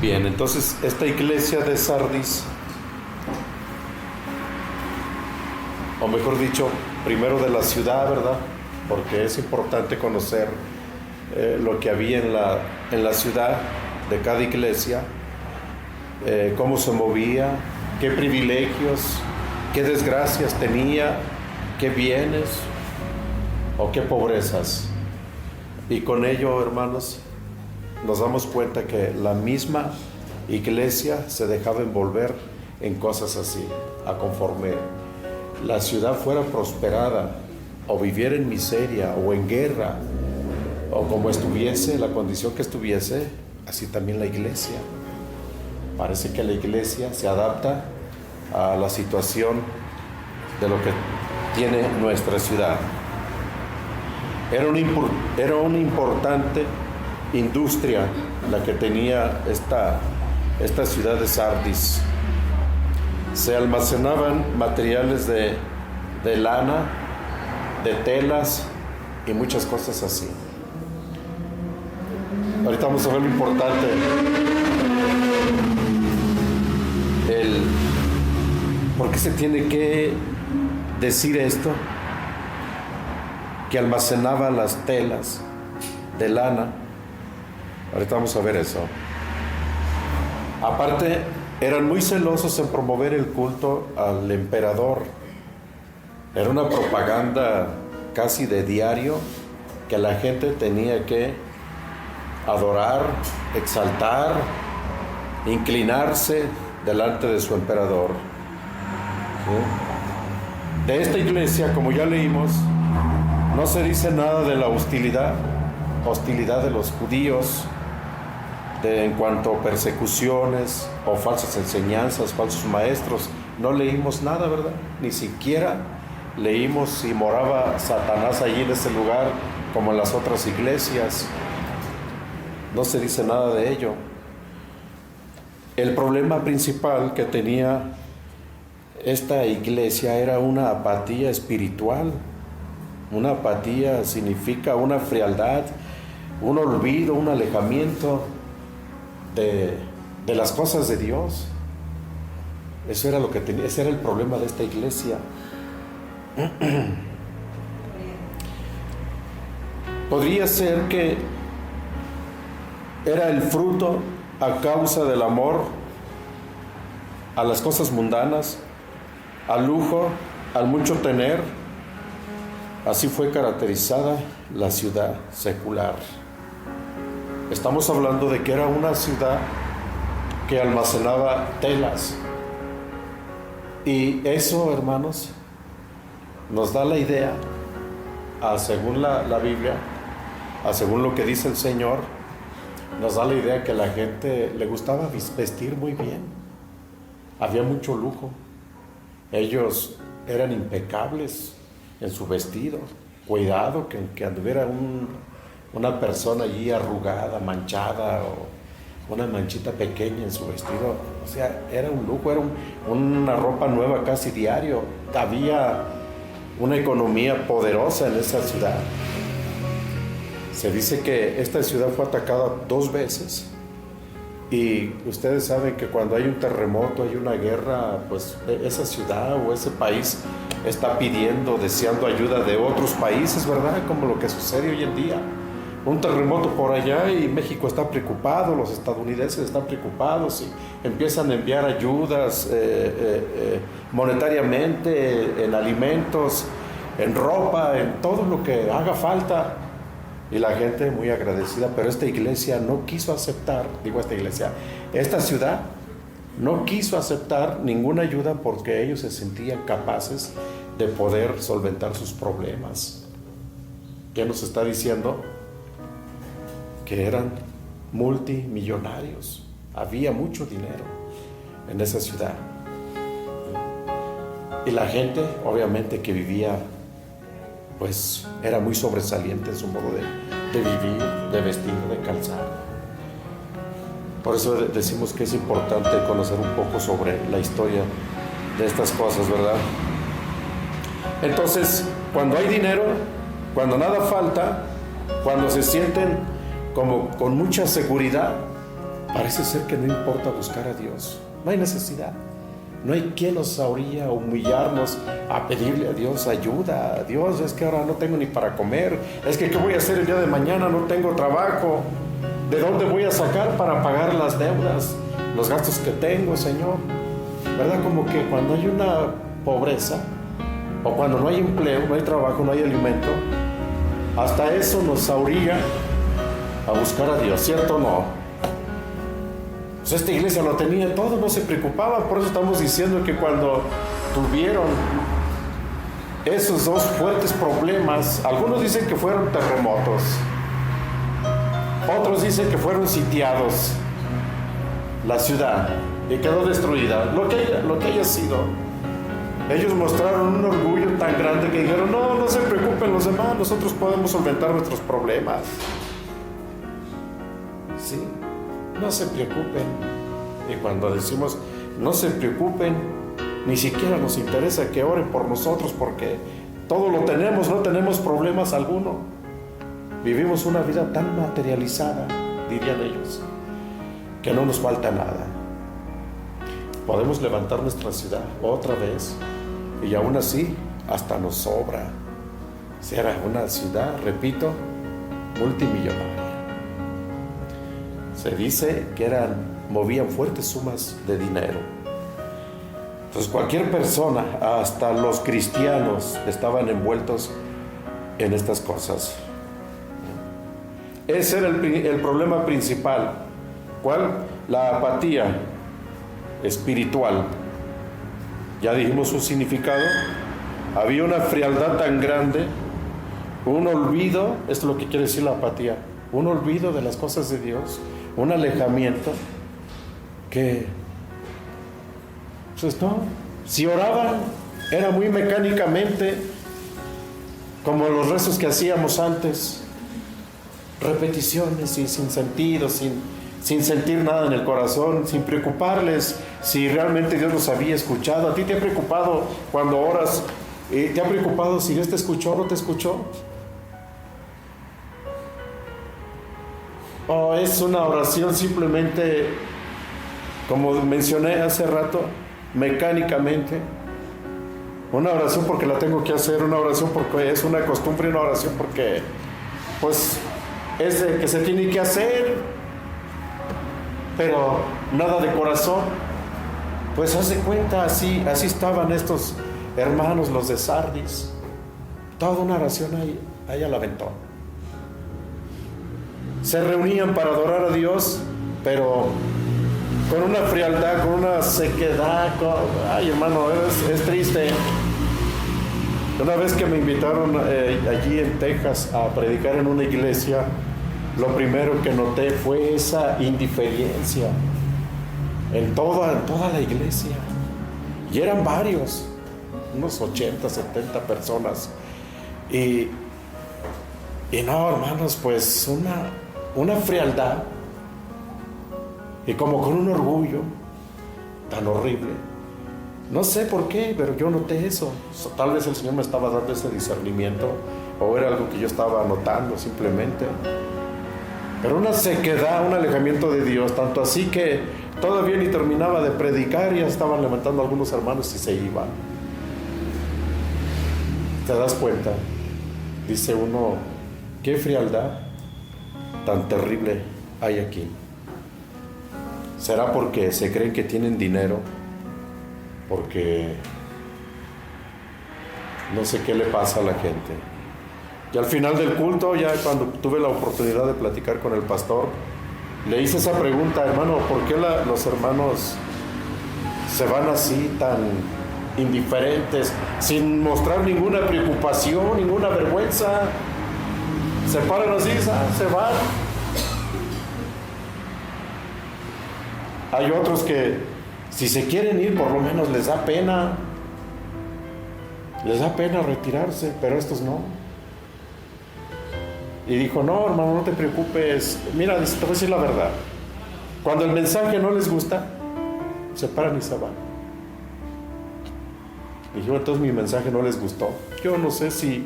Bien, entonces esta iglesia de Sardis, o mejor dicho, primero de la ciudad, ¿verdad? Porque es importante conocer lo que había en la ciudad de cada iglesia, cómo se movía, qué privilegios, qué desgracias tenía, qué bienes o qué pobrezas. Y con ello, hermanos, nos damos cuenta que la misma iglesia se dejaba envolver en cosas así, a conforme la ciudad fuera prosperada o viviera en miseria o en guerra o como estuviese, la condición que estuviese, así también la iglesia. Parece que la iglesia se adapta a la situación de lo que tiene nuestra ciudad. Era una importante industria la que tenía esta ciudad de Sardis. Se almacenaban materiales de lana, de telas y muchas cosas así. Ahorita vamos a ver lo importante. ¿Por qué se tiene que decir esto? Que almacenaba las telas de lana. Ahorita vamos a ver eso. Aparte, eran muy celosos en promover el culto al emperador. Era una propaganda casi de diario que la gente tenía que adorar, exaltar, inclinarse delante de su emperador. ¿Sí? De esta iglesia, como ya leímos, no se dice nada de la hostilidad de los judíos, en cuanto a persecuciones o falsas enseñanzas, falsos maestros. No leímos nada, ¿verdad? Ni siquiera leímos si moraba Satanás allí en ese lugar como en las otras iglesias. No se dice nada de ello. El problema principal que tenía esta iglesia era una apatía espiritual. Una apatía significa una frialdad, un olvido, un alejamiento de las cosas de Dios. Eso era lo que tenía, ese era el problema de esta iglesia. Podría ser que era el fruto a causa del amor a las cosas mundanas, al lujo, al mucho tener. Así fue caracterizada la ciudad secular. Estamos hablando de que era una ciudad que almacenaba telas. Y eso, hermanos, nos da la idea, según la Biblia, según lo que dice el Señor, nos da la idea que a la gente le gustaba vestir muy bien. Había mucho lujo. Ellos eran impecables en su vestido. Cuidado que anduviera una persona allí arrugada, manchada o una manchita pequeña en su vestido. O sea, era un lujo, era una ropa nueva casi diario. Había una economía poderosa en esa ciudad. Se dice que esta ciudad fue atacada 2 veces. Y ustedes saben que cuando hay un terremoto, hay una guerra, pues esa ciudad o ese país está pidiendo, deseando ayuda de otros países, ¿verdad? Como lo que sucede hoy en día. Un terremoto por allá y México está preocupado, los estadounidenses están preocupados y empiezan a enviar ayudas monetariamente, en alimentos, en ropa, en todo lo que haga falta. Y la gente muy agradecida, pero esta iglesia no quiso aceptar, esta ciudad no quiso aceptar ninguna ayuda porque ellos se sentían capaces de poder solventar sus problemas. ¿Qué nos está diciendo? Que eran multimillonarios. Había mucho dinero en esa ciudad. Y la gente, obviamente, que vivía, pues era muy sobresaliente en su modo de vivir, de vestir, de calzar. Por eso decimos que es importante conocer un poco sobre la historia de estas cosas, ¿verdad? Entonces, cuando hay dinero, cuando nada falta, cuando se sienten como con mucha seguridad, parece ser que no importa buscar a Dios. No hay necesidad. No hay quien nos habría humillarnos a pedirle a Dios ayuda. A Dios, es que ahora no tengo ni para comer. Es que ¿qué voy a hacer el día de mañana? No tengo trabajo. ¿De dónde voy a sacar para pagar las deudas, los gastos que tengo, Señor? ¿Verdad? Como que cuando hay una pobreza, o cuando no hay empleo, no hay trabajo, no hay alimento, hasta eso nos orilla a buscar a Dios, ¿cierto o no? Pues esta iglesia lo tenía todo, no se preocupaban. Por eso estamos diciendo que cuando tuvieron esos dos fuertes problemas, algunos dicen que fueron terremotos, otros dicen que fueron sitiados, la ciudad, y quedó destruida, lo que haya sido. Ellos mostraron un orgullo tan grande que dijeron, no se preocupen los demás, nosotros podemos solventar nuestros problemas. Sí, no se preocupen. Y cuando decimos, no se preocupen, ni siquiera nos interesa que oren por nosotros, porque todo lo tenemos, no tenemos problemas alguno. Vivimos una vida tan materializada, dirían ellos, que no nos falta nada. Podemos levantar nuestra ciudad otra vez y aún así hasta nos sobra. Será una ciudad, repito, multimillonaria. Se dice que movían fuertes sumas de dinero. Entonces cualquier persona, hasta los cristianos, estaban envueltos en estas cosas. Ese era el problema principal. ¿Cuál? La apatía espiritual. Ya dijimos su significado. Había una frialdad tan grande, un olvido, esto es lo que quiere decir la apatía, un olvido de las cosas de Dios, un alejamiento que, pues no, si oraban era muy mecánicamente, como los rezos que hacíamos antes, repeticiones y sin sentido, sin sentir nada en el corazón, sin preocuparles si realmente Dios los había escuchado. ¿A ti te ha preocupado cuando oras? ¿Te ha preocupado si Dios te escuchó o no te escuchó? ¿O es una oración simplemente, como mencioné hace rato, mecánicamente? Una oración porque la tengo que hacer, una oración porque es una costumbre, una oración porque, pues, es de que se tiene que hacer, pero nada de corazón. Pues haz de cuenta, así estaban estos hermanos, los de Sardis. Toda una oración ahí al aventón. Se reunían para adorar a Dios, pero con una frialdad, con una sequedad. Ay, hermano, es triste. Una vez que me invitaron allí en Texas a predicar en una iglesia, lo primero que noté fue esa indiferencia en toda la iglesia. Y eran varios, unos 80, 70 personas. Y no, hermanos, pues una frialdad y como con un orgullo tan horrible. No sé por qué, pero yo noté eso. Tal vez el Señor me estaba dando ese discernimiento, o era algo que yo estaba notando simplemente. Pero una sequedad, un alejamiento de Dios, tanto así que todavía ni terminaba de predicar, ya estaban levantando algunos hermanos y se iban. ¿Te das cuenta? Dice uno, qué frialdad tan terrible hay aquí. ¿Será porque se creen que tienen dinero? Porque no sé qué le pasa a la gente. Y al final del culto, ya cuando tuve la oportunidad de platicar con el pastor, le hice esa pregunta, hermano, ¿por qué los hermanos se van así tan indiferentes, sin mostrar ninguna preocupación, ninguna vergüenza? Se paran así, se van. Hay otros que, si se quieren ir, por lo menos les da pena retirarse, pero estos no. Y dijo, no, hermano, no te preocupes. Mira, te voy a decir la verdad. Cuando el mensaje no les gusta, se paran y se van. Y yo, entonces mi mensaje no les gustó. Yo no sé si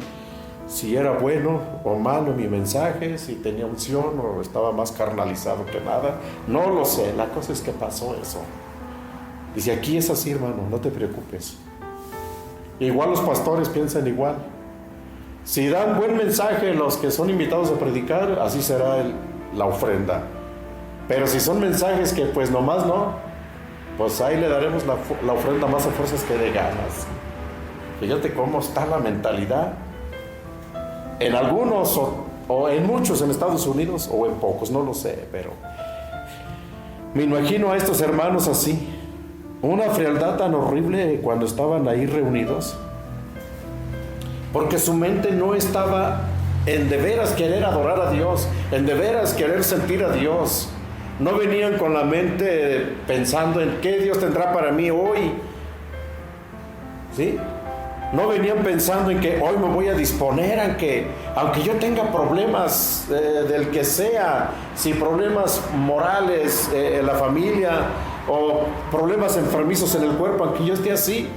si era bueno o malo mi mensaje, si tenía unción o estaba más carnalizado que nada. No lo sé, la cosa es que pasó eso. Dice, aquí es así, hermano, no te preocupes. Igual los pastores piensan igual. Si dan buen mensaje los que son invitados a predicar, así será la ofrenda. Pero si son mensajes que pues nomás no, pues ahí le daremos la ofrenda más a fuerzas que de ganas. Fíjate cómo está la mentalidad. En algunos o en muchos en Estados Unidos o en pocos, no lo sé, pero me imagino a estos hermanos así. Una frialdad tan horrible cuando estaban ahí reunidos, porque su mente no estaba en de veras querer adorar a Dios, en de veras querer sentir a Dios. No venían con la mente pensando en qué Dios tendrá para mí hoy, ¿sí? No venían pensando en que hoy me voy a disponer, aunque yo tenga problemas del que sea, si problemas morales en la familia o problemas enfermizos en el cuerpo, aunque yo esté así,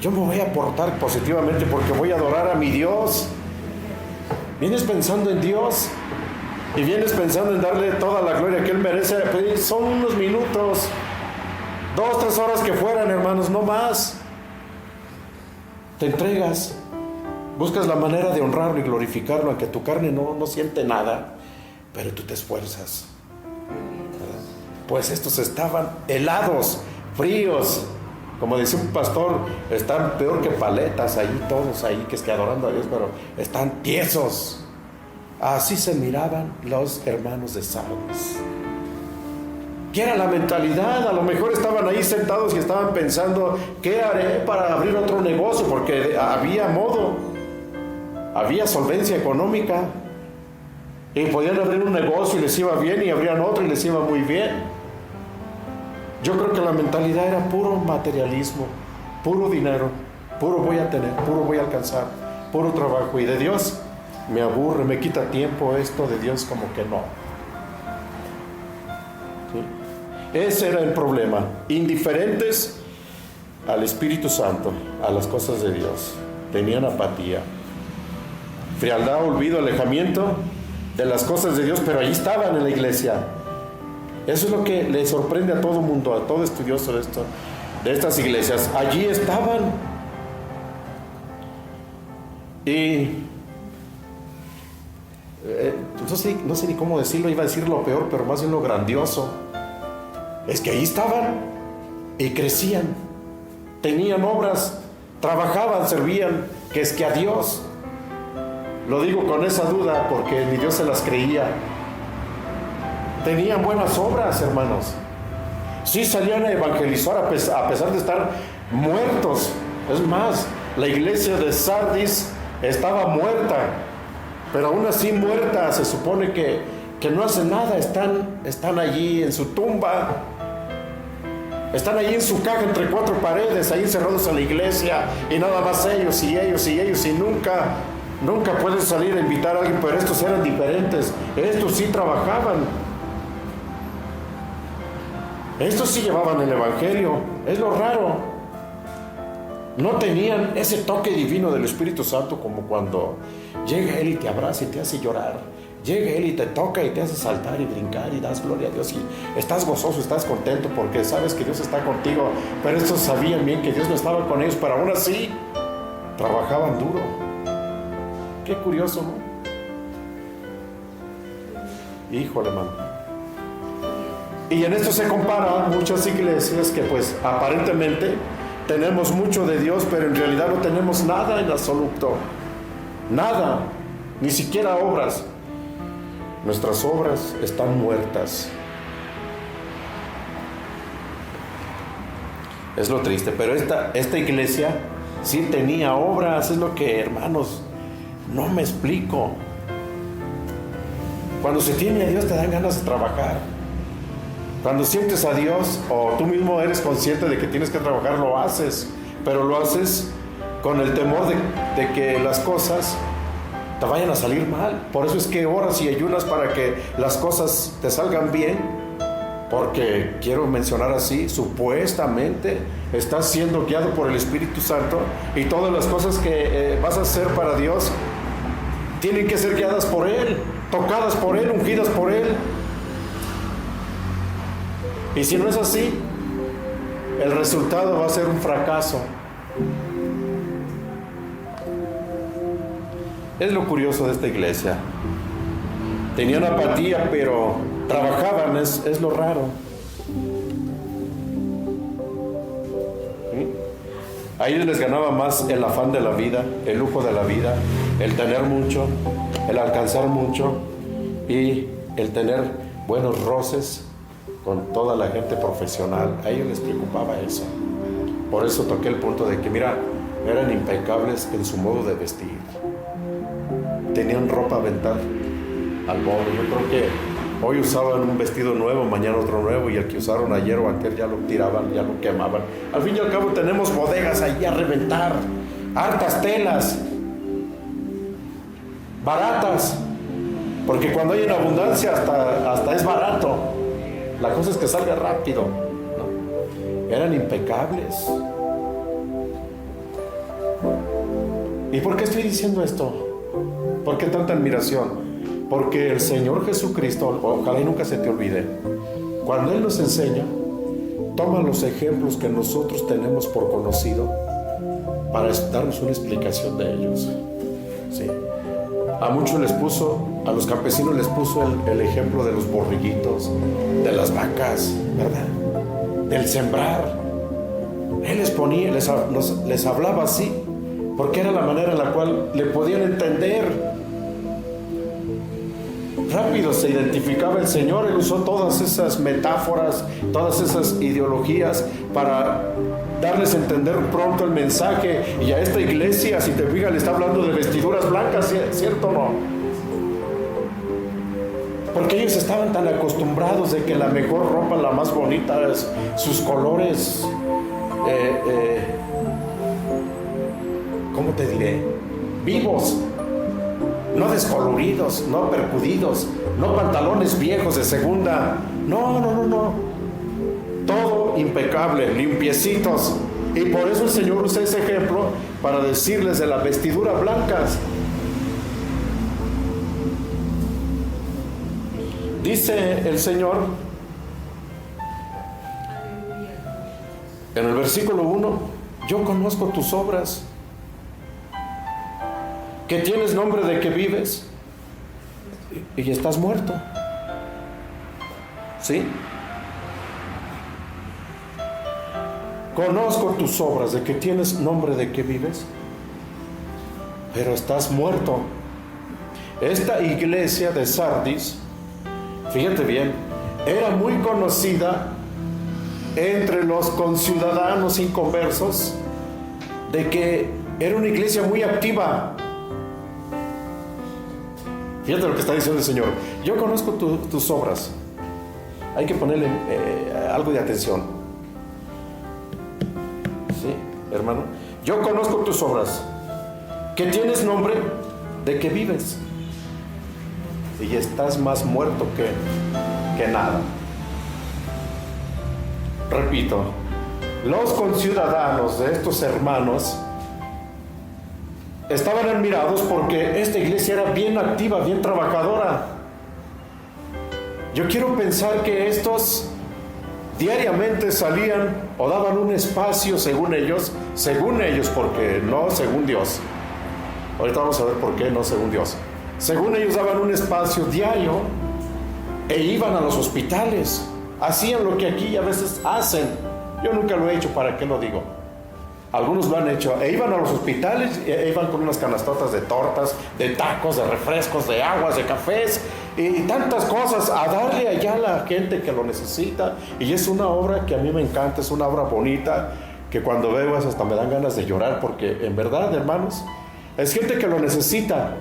yo me voy a portar positivamente porque voy a adorar a mi Dios. ¿Vienes pensando en Dios? Y vienes pensando en darle toda la gloria que Él merece. Pues son unos minutos, 2, 3 horas que fueran, hermanos, no más. Te entregas, buscas la manera de honrarlo y glorificarlo, aunque tu carne no siente nada, pero tú te esfuerzas. Pues estos estaban helados, fríos, como decía un pastor, están peor que paletas ahí, todos ahí, que es que adorando a Dios, pero están tiesos. Así se miraban los hermanos de Sardis. ¿Qué era la mentalidad? A lo mejor estaban ahí sentados y estaban pensando, ¿qué haré para abrir otro negocio? Porque había modo, había solvencia económica, y podían abrir un negocio y les iba bien, y abrían otro y les iba muy bien. Yo creo que la mentalidad era puro materialismo, puro dinero, puro voy a tener, puro voy a alcanzar, puro trabajo. Y de Dios me aburre, me quita tiempo esto de Dios, como que no. ¿Sí? Ese era el problema. Indiferentes al Espíritu Santo, a las cosas de Dios. Tenían apatía, frialdad, olvido, alejamiento de las cosas de Dios, pero allí estaban en la iglesia. Eso es lo que le sorprende a todo mundo, a todo estudioso de estas iglesias. Allí estaban. Y no sé ni cómo decirlo, iba a decir lo peor, pero más bien lo grandioso. Es que ahí estaban y crecían, tenían obras, trabajaban, servían, que es que a Dios. Lo digo con esa duda porque ni Dios se las creía. Tenían buenas obras, hermanos. Sí salían a evangelizar a pesar de estar muertos. Es más, la iglesia de Sardis estaba muerta, pero aún así muerta, se supone que no hacen nada. Están allí en su tumba, están allí en su caja entre 4 paredes, ahí encerrados en la iglesia, y nada más ellos y ellos y ellos, y nunca pueden salir a invitar a alguien. Pero estos eran diferentes, estos sí trabajaban. Estos sí llevaban el evangelio. Es lo raro. No tenían ese toque divino del Espíritu Santo, como cuando llega Él y te abraza y te hace llorar. Llega Él y te toca y te hace saltar y brincar y das gloria a Dios y estás gozoso, estás contento porque sabes que Dios está contigo. Pero estos sabían bien que Dios no estaba con ellos, pero aún así trabajaban duro. Qué curioso, ¿no? Híjole, hermano. Y en esto se comparan muchas iglesias que pues aparentemente tenemos mucho de Dios, pero en realidad no tenemos nada en absoluto. Nada, ni siquiera obras. Nuestras obras están muertas. Es lo triste, pero esta iglesia sí tenía obras. Es lo que, hermanos, no me explico. Cuando se tiene a Dios te dan ganas de trabajar. Cuando sientes a Dios o tú mismo eres consciente de que tienes que trabajar, lo haces, pero lo haces con el temor de que las cosas te vayan a salir mal. Por eso es que oras y ayunas para que las cosas te salgan bien, porque quiero mencionar así, supuestamente estás siendo guiado por el Espíritu Santo y todas las cosas que vas a hacer para Dios tienen que ser guiadas por Él, tocadas por Él, ungidas por Él. Y si no es así, el resultado va a ser un fracaso. Es lo curioso de esta iglesia. Tenían apatía, pero trabajaban, es lo raro. A ellos les ganaba más el afán de la vida, el lujo de la vida, el tener mucho, el alcanzar mucho y el tener buenos roces con toda la gente profesional. A ellos les preocupaba eso. Por eso toqué el punto de que, mira, eran impecables en su modo de vestir. Tenían ropa a aventar al modo. Yo creo que hoy usaban un vestido nuevo, mañana otro nuevo, y el que usaron ayer o antes ya lo tiraban, ya lo quemaban. Al fin y al cabo tenemos bodegas ahí a reventar, hartas telas, baratas, porque cuando hay en abundancia hasta es barato. La cosa es que salga rápido, ¿no? Eran impecables. ¿Y por qué estoy diciendo esto? ¿Por qué tanta admiración? Porque el Señor Jesucristo, ojalá y nunca se te olvide, cuando Él nos enseña, toma los ejemplos que nosotros tenemos por conocido para darnos una explicación de ellos. ¿Sí? A muchos les puso, a los campesinos les puso el ejemplo de los borriguitos, de las vacas, ¿verdad? Del sembrar. Él les ponía, les hablaba así, porque era la manera en la cual le podían entender. Rápido se identificaba el Señor. Él usó todas esas metáforas, todas esas ideologías para darles a entender pronto el mensaje. Y a esta iglesia, si te fijas, le está hablando de vestiduras blancas, ¿cierto o no? Porque ellos estaban tan acostumbrados de que la mejor ropa, la más bonita, sus colores, ¿cómo te diré? Vivos. No descoloridos, no percudidos, no pantalones viejos de segunda. No. Todo impecable, limpiecitos. Y por eso el Señor usa ese ejemplo para decirles de las vestiduras blancas. Dice el Señor en el versículo 1: yo conozco tus obras, que tienes nombre de que vives y estás muerto. ¿Sí? Conozco tus obras, de que tienes nombre de que vives, pero estás muerto. Esta iglesia de Sardis, fíjate bien, era muy conocida entre los conciudadanos inconversos de que era una iglesia muy activa. Fíjate lo que está diciendo el Señor. Yo conozco tus obras. Hay que ponerle algo de atención. ¿Sí, hermano? Yo conozco tus obras, que tienes nombre de que vives y estás más muerto que nada. Repito, los conciudadanos de estos hermanos estaban admirados porque esta iglesia era bien activa, bien trabajadora. Yo quiero pensar que estos diariamente salían o daban un espacio, según ellos, porque no según Dios. Ahorita vamos a ver por qué no según Dios. Según ellos daban un espacio diario e iban a los hospitales, hacían lo que aquí a veces hacen. Yo nunca lo he hecho, ¿para qué lo digo? Algunos lo han hecho, e iban a los hospitales, e iban con unas canastotas de tortas, de tacos, de refrescos, de aguas, de cafés y tantas cosas a darle allá a la gente que lo necesita. Y es una obra que a mí me encanta, es una obra bonita, que cuando veo eso hasta me dan ganas de llorar, porque en verdad, hermanos, es gente que lo necesita.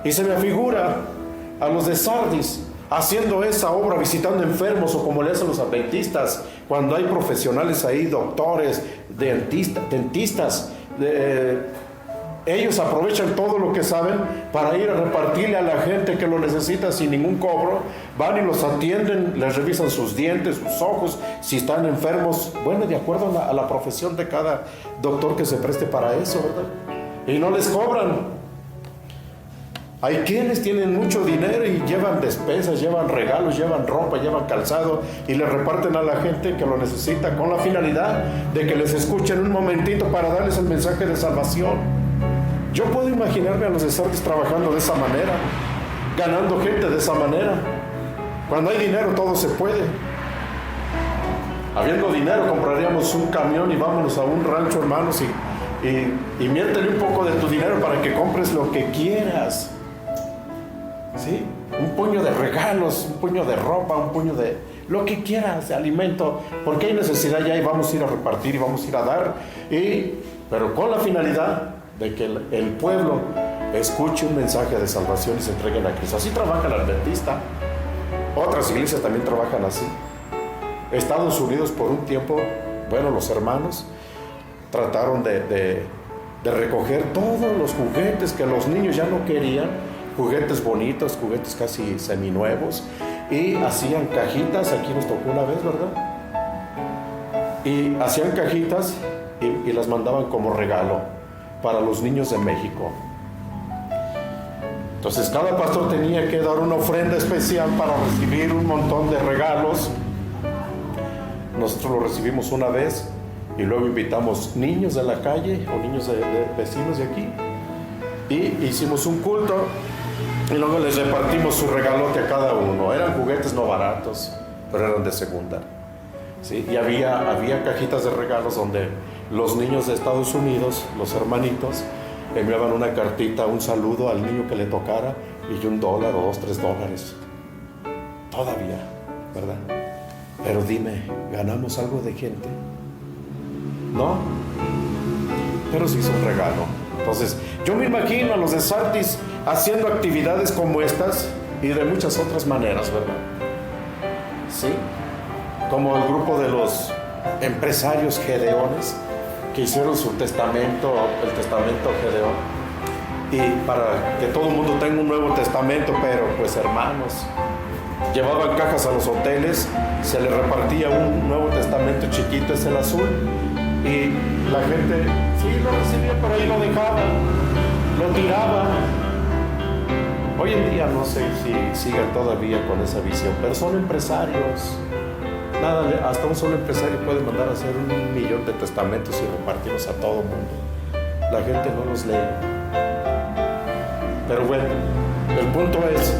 Y se me figura a los de Sardis haciendo esa obra, visitando enfermos, o como le hacen los adventistas, cuando hay profesionales ahí, doctores, dentistas, ellos aprovechan todo lo que saben para ir a repartirle a la gente que lo necesita sin ningún cobro. Van y los atienden, les revisan sus dientes, sus ojos, si están enfermos, bueno, de acuerdo a la profesión de cada doctor que se preste para eso, ¿verdad? Y no les cobran. Hay quienes tienen mucho dinero y llevan despensas, llevan regalos, llevan ropa, llevan calzado y le reparten a la gente que lo necesita con la finalidad de que les escuchen un momentito para darles el mensaje de salvación. Yo puedo imaginarme a los de Sardis trabajando de esa manera, ganando gente de esa manera. Cuando hay dinero todo se puede. Habiendo dinero compraríamos un camión y vámonos a un rancho, hermanos, y miértele un poco de tu dinero para que compres lo que quieras. ¿Sí? Un puño de regalos, un puño de ropa, un puño de lo que quieras, de alimento, porque hay necesidad ya y vamos a ir a repartir y vamos a ir a dar, pero con la finalidad de que el pueblo escuche un mensaje de salvación y se entreguen a Cristo. Así trabaja el adventista. Otras iglesias también trabajan así. Estados Unidos por un tiempo, bueno, los hermanos trataron de recoger todos los juguetes que los niños ya no querían, juguetes bonitos, juguetes casi seminuevos, y hacían cajitas. Aquí nos tocó una vez, ¿verdad? Y hacían cajitas y las mandaban como regalo para los niños de México. Entonces cada pastor tenía que dar una ofrenda especial para recibir un montón de regalos. Nosotros lo recibimos una vez y luego invitamos niños de la calle o niños de vecinos de aquí y hicimos un culto y luego les repartimos su regalote a cada uno. Eran juguetes no baratos, pero eran de segunda, ¿sí? Y había cajitas de regalos donde los niños de Estados Unidos, los hermanitos, enviaban una cartita, un saludo al niño que le tocara y $1 o $2, $3 todavía, ¿verdad? Pero dime, ¿ganamos algo de gente? ¿No? Pero sí es un regalo. Entonces, yo me imagino a los de Sardis haciendo actividades como estas y de muchas otras maneras, ¿verdad? ¿Sí? Como el grupo de los empresarios gedeones que hicieron su testamento, el testamento Gedeón, y para que todo el mundo tenga un Nuevo Testamento, pero pues hermanos, llevaban cajas a los hoteles, se les repartía un Nuevo Testamento chiquito, es el azul, y la gente sí lo recibía, pero ahí lo dejaban, lo tiraban. Hoy en día no sé si sigan todavía con esa visión, pero son empresarios. Nada, hasta un solo empresario puede mandar a hacer 1.000.000 de testamentos y repartirlos a todo el mundo. La gente no los lee. Pero bueno, el punto es,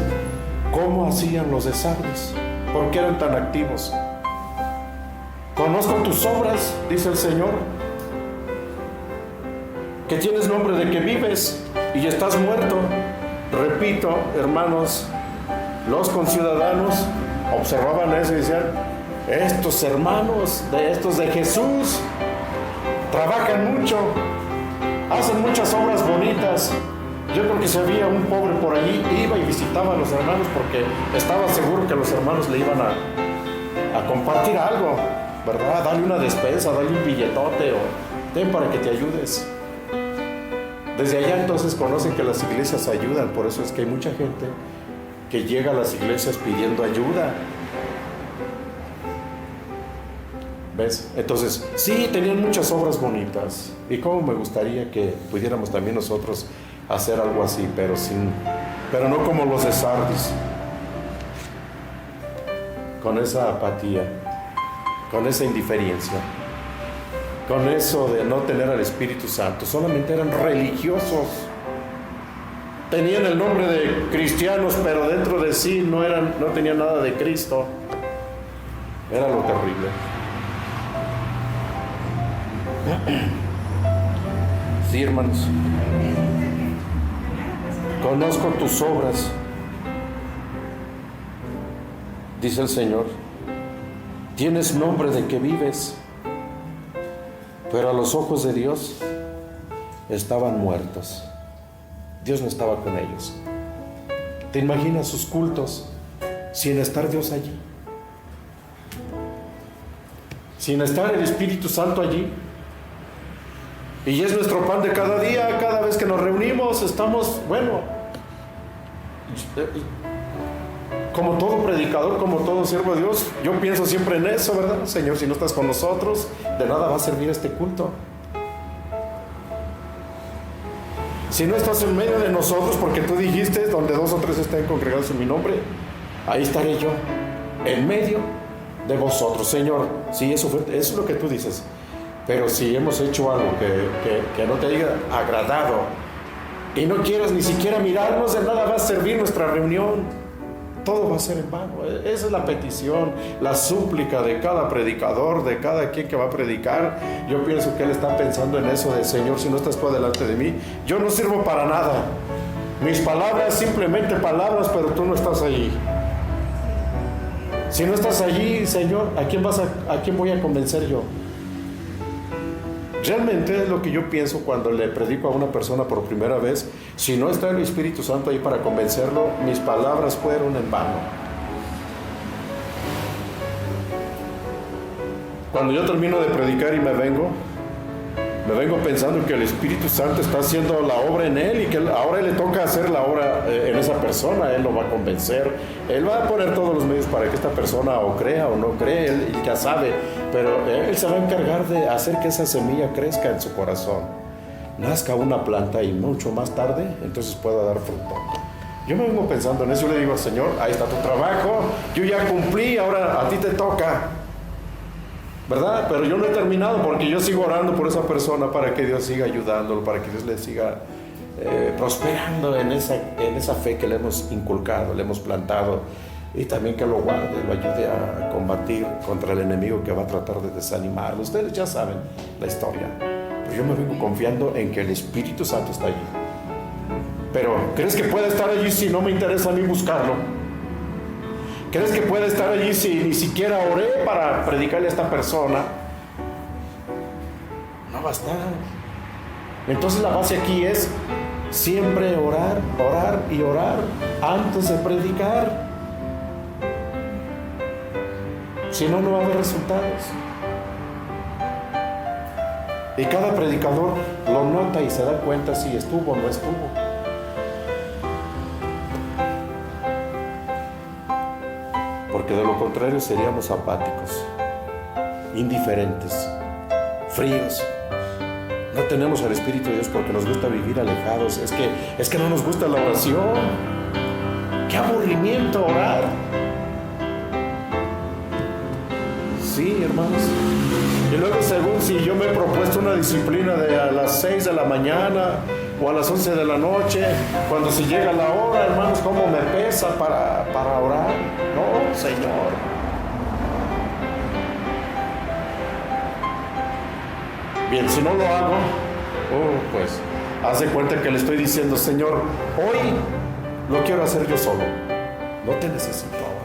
¿cómo hacían los de Sardis? ¿Por qué eran tan activos? Conozco tus obras, dice el Señor, que tienes nombre de que vives y estás muerto. Repito, hermanos, los conciudadanos observaban eso y decían, estos hermanos de Jesús trabajan mucho, hacen muchas obras bonitas. Yo creo que si había un pobre por allí, iba y visitaba a los hermanos porque estaba seguro que los hermanos le iban a compartir algo, ¿verdad? Dale una despensa, dale un billetote o ten para que te ayudes. Desde allá entonces conocen que las iglesias ayudan, por eso es que hay mucha gente que llega a las iglesias pidiendo ayuda. ¿Ves? Entonces, sí, tenían muchas obras bonitas. Y cómo me gustaría que pudiéramos también nosotros hacer algo así, pero no como los de Sardis, con esa apatía, con esa indiferencia, con eso de no tener al Espíritu Santo. Solamente eran religiosos. Tenían el nombre de cristianos, pero dentro de sí no tenían nada de Cristo. Era lo terrible. Sí, hermanos. Conozco tus obras, dice el Señor. Tienes nombre de que vives, pero a los ojos de Dios estaban muertos. Dios no estaba con ellos. ¿Te imaginas sus cultos sin estar Dios allí? Sin estar el Espíritu Santo allí. Y es nuestro pan de cada día, cada vez que nos reunimos, estamos, bueno, como todo predicador, como todo siervo de Dios, yo pienso siempre en eso, ¿verdad? Señor, si no estás con nosotros, de nada va a servir este culto. Si no estás en medio de nosotros, porque tú dijiste, donde 2 o 3 estén congregados en mi nombre, ahí estaré yo, en medio de vosotros. Señor, sí, eso es lo que tú dices. Pero si hemos hecho algo que no te haya agradado y no quieres ni siquiera mirarnos, de nada va a servir nuestra reunión. Todo va a ser en vano. Esa es la petición, la súplica de cada predicador, de cada quien que va a predicar. Yo pienso que él está pensando en eso de: Señor, si no estás tú delante de mí, yo no sirvo para nada. Mis palabras, simplemente palabras, pero tú no estás allí. Si no estás allí, Señor, ¿a quién voy a convencer yo? Realmente es lo que yo pienso cuando le predico a una persona por primera vez. Si no está el Espíritu Santo ahí para convencerlo, mis palabras fueron en vano. Cuando yo termino de predicar y me vengo pensando que el Espíritu Santo está haciendo la obra en él y que ahora le toca hacer la obra en esa persona. Él lo va a convencer, él va a poner todos los medios para que esta persona o crea o no cree, él ya sabe, pero él se va a encargar de hacer que esa semilla crezca en su corazón, nazca una planta y mucho más tarde entonces pueda dar fruto. Yo me vengo pensando en eso. Yo le digo: Señor, ahí está tu trabajo, yo ya cumplí, ahora a ti te toca, ¿verdad? Pero yo no he terminado, porque yo sigo orando por esa persona para que Dios siga ayudándolo, para que Dios le siga prosperando en esa fe que le hemos inculcado, le hemos plantado, y también que lo guarde, lo ayude a combatir contra el enemigo que va a tratar de desanimarlo. Ustedes ya saben la historia, pero yo me vengo confiando en que el Espíritu Santo está allí. Pero ¿crees que puede estar allí si no me interesa a mí buscarlo? ¿Crees que puede estar allí si ni siquiera oré para predicarle a esta persona? No va a estar. Entonces la base aquí es siempre orar, orar y orar antes de predicar. Si no, no va a haber resultados. Y cada predicador lo nota y se da cuenta si estuvo o no estuvo. Porque de lo contrario seríamos apáticos, indiferentes, fríos. No tenemos al Espíritu de Dios porque nos gusta vivir alejados. Es que no nos gusta la oración. ¡Qué aburrimiento orar! Sí, hermanos. Y luego, según si yo me he propuesto una disciplina de a las 6 de la mañana o a las 11 de la noche, cuando se llega la hora, hermanos, cómo me pesa para orar. No, Señor. Bien, si no lo hago, pues haz de cuenta que le estoy diciendo: Señor, hoy lo quiero hacer yo solo, no te necesito ahora.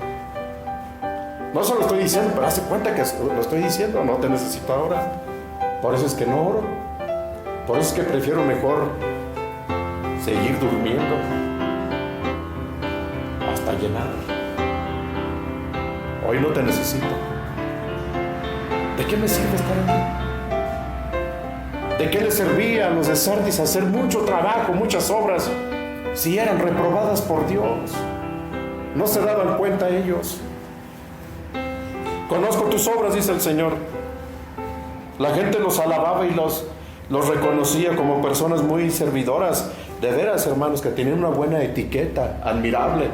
No se lo estoy diciendo, pero haz de cuenta que lo estoy diciendo: no te necesito ahora. Por eso es que no oro, por eso es que prefiero mejor seguir durmiendo hasta llenar. Hoy no te necesito. ¿De qué me sirve estar aquí? ¿De qué le servía a los de Sardis hacer mucho trabajo, muchas obras, si eran reprobadas por Dios? No se daban cuenta ellos. Conozco tus obras, dice el Señor. La gente los alababa y los reconocía como personas muy servidoras. De veras, hermanos, que tenían una buena etiqueta, admirable.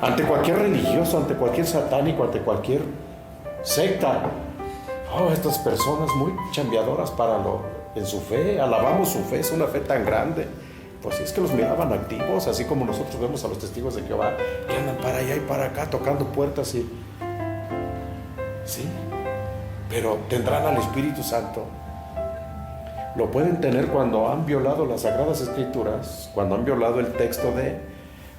Ante cualquier religioso, ante cualquier satánico, ante cualquier secta. Oh, estas personas muy chambeadoras en su fe. Alabamos su fe, es una fe tan grande. Pues es que los miraban activos, así como nosotros vemos a los testigos de Jehová que andan para allá y para acá tocando puertas y... Sí, pero tendrán al Espíritu Santo. Lo pueden tener cuando han violado las Sagradas Escrituras, cuando han violado el texto de: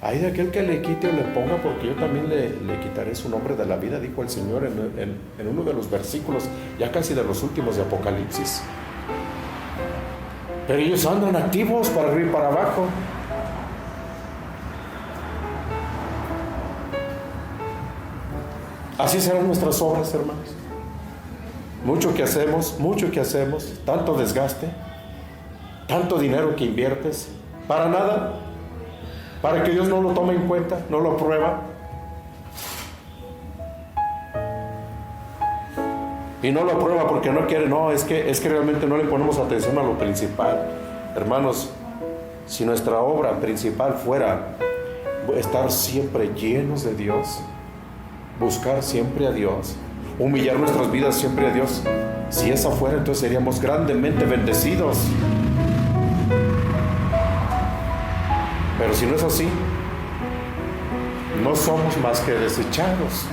ay de aquel que le quite o le ponga, porque yo también le quitaré su nombre de la vida, dijo el Señor en uno de los versículos, ya casi de los últimos de Apocalipsis. Pero ellos andan activos para arriba y para abajo. Así serán nuestras obras, hermanos. Mucho que hacemos, tanto desgaste, tanto dinero que inviertes, para nada, para que Dios no lo tome en cuenta, no lo prueba. Y no lo aprueba porque no quiere, no, es que realmente no le ponemos atención a lo principal. Hermanos, si nuestra obra principal fuera estar siempre llenos de Dios, buscar siempre a Dios, humillar nuestras vidas siempre a Dios, si esa fuera, entonces seríamos grandemente bendecidos. Pero si no es así, no somos más que desechados.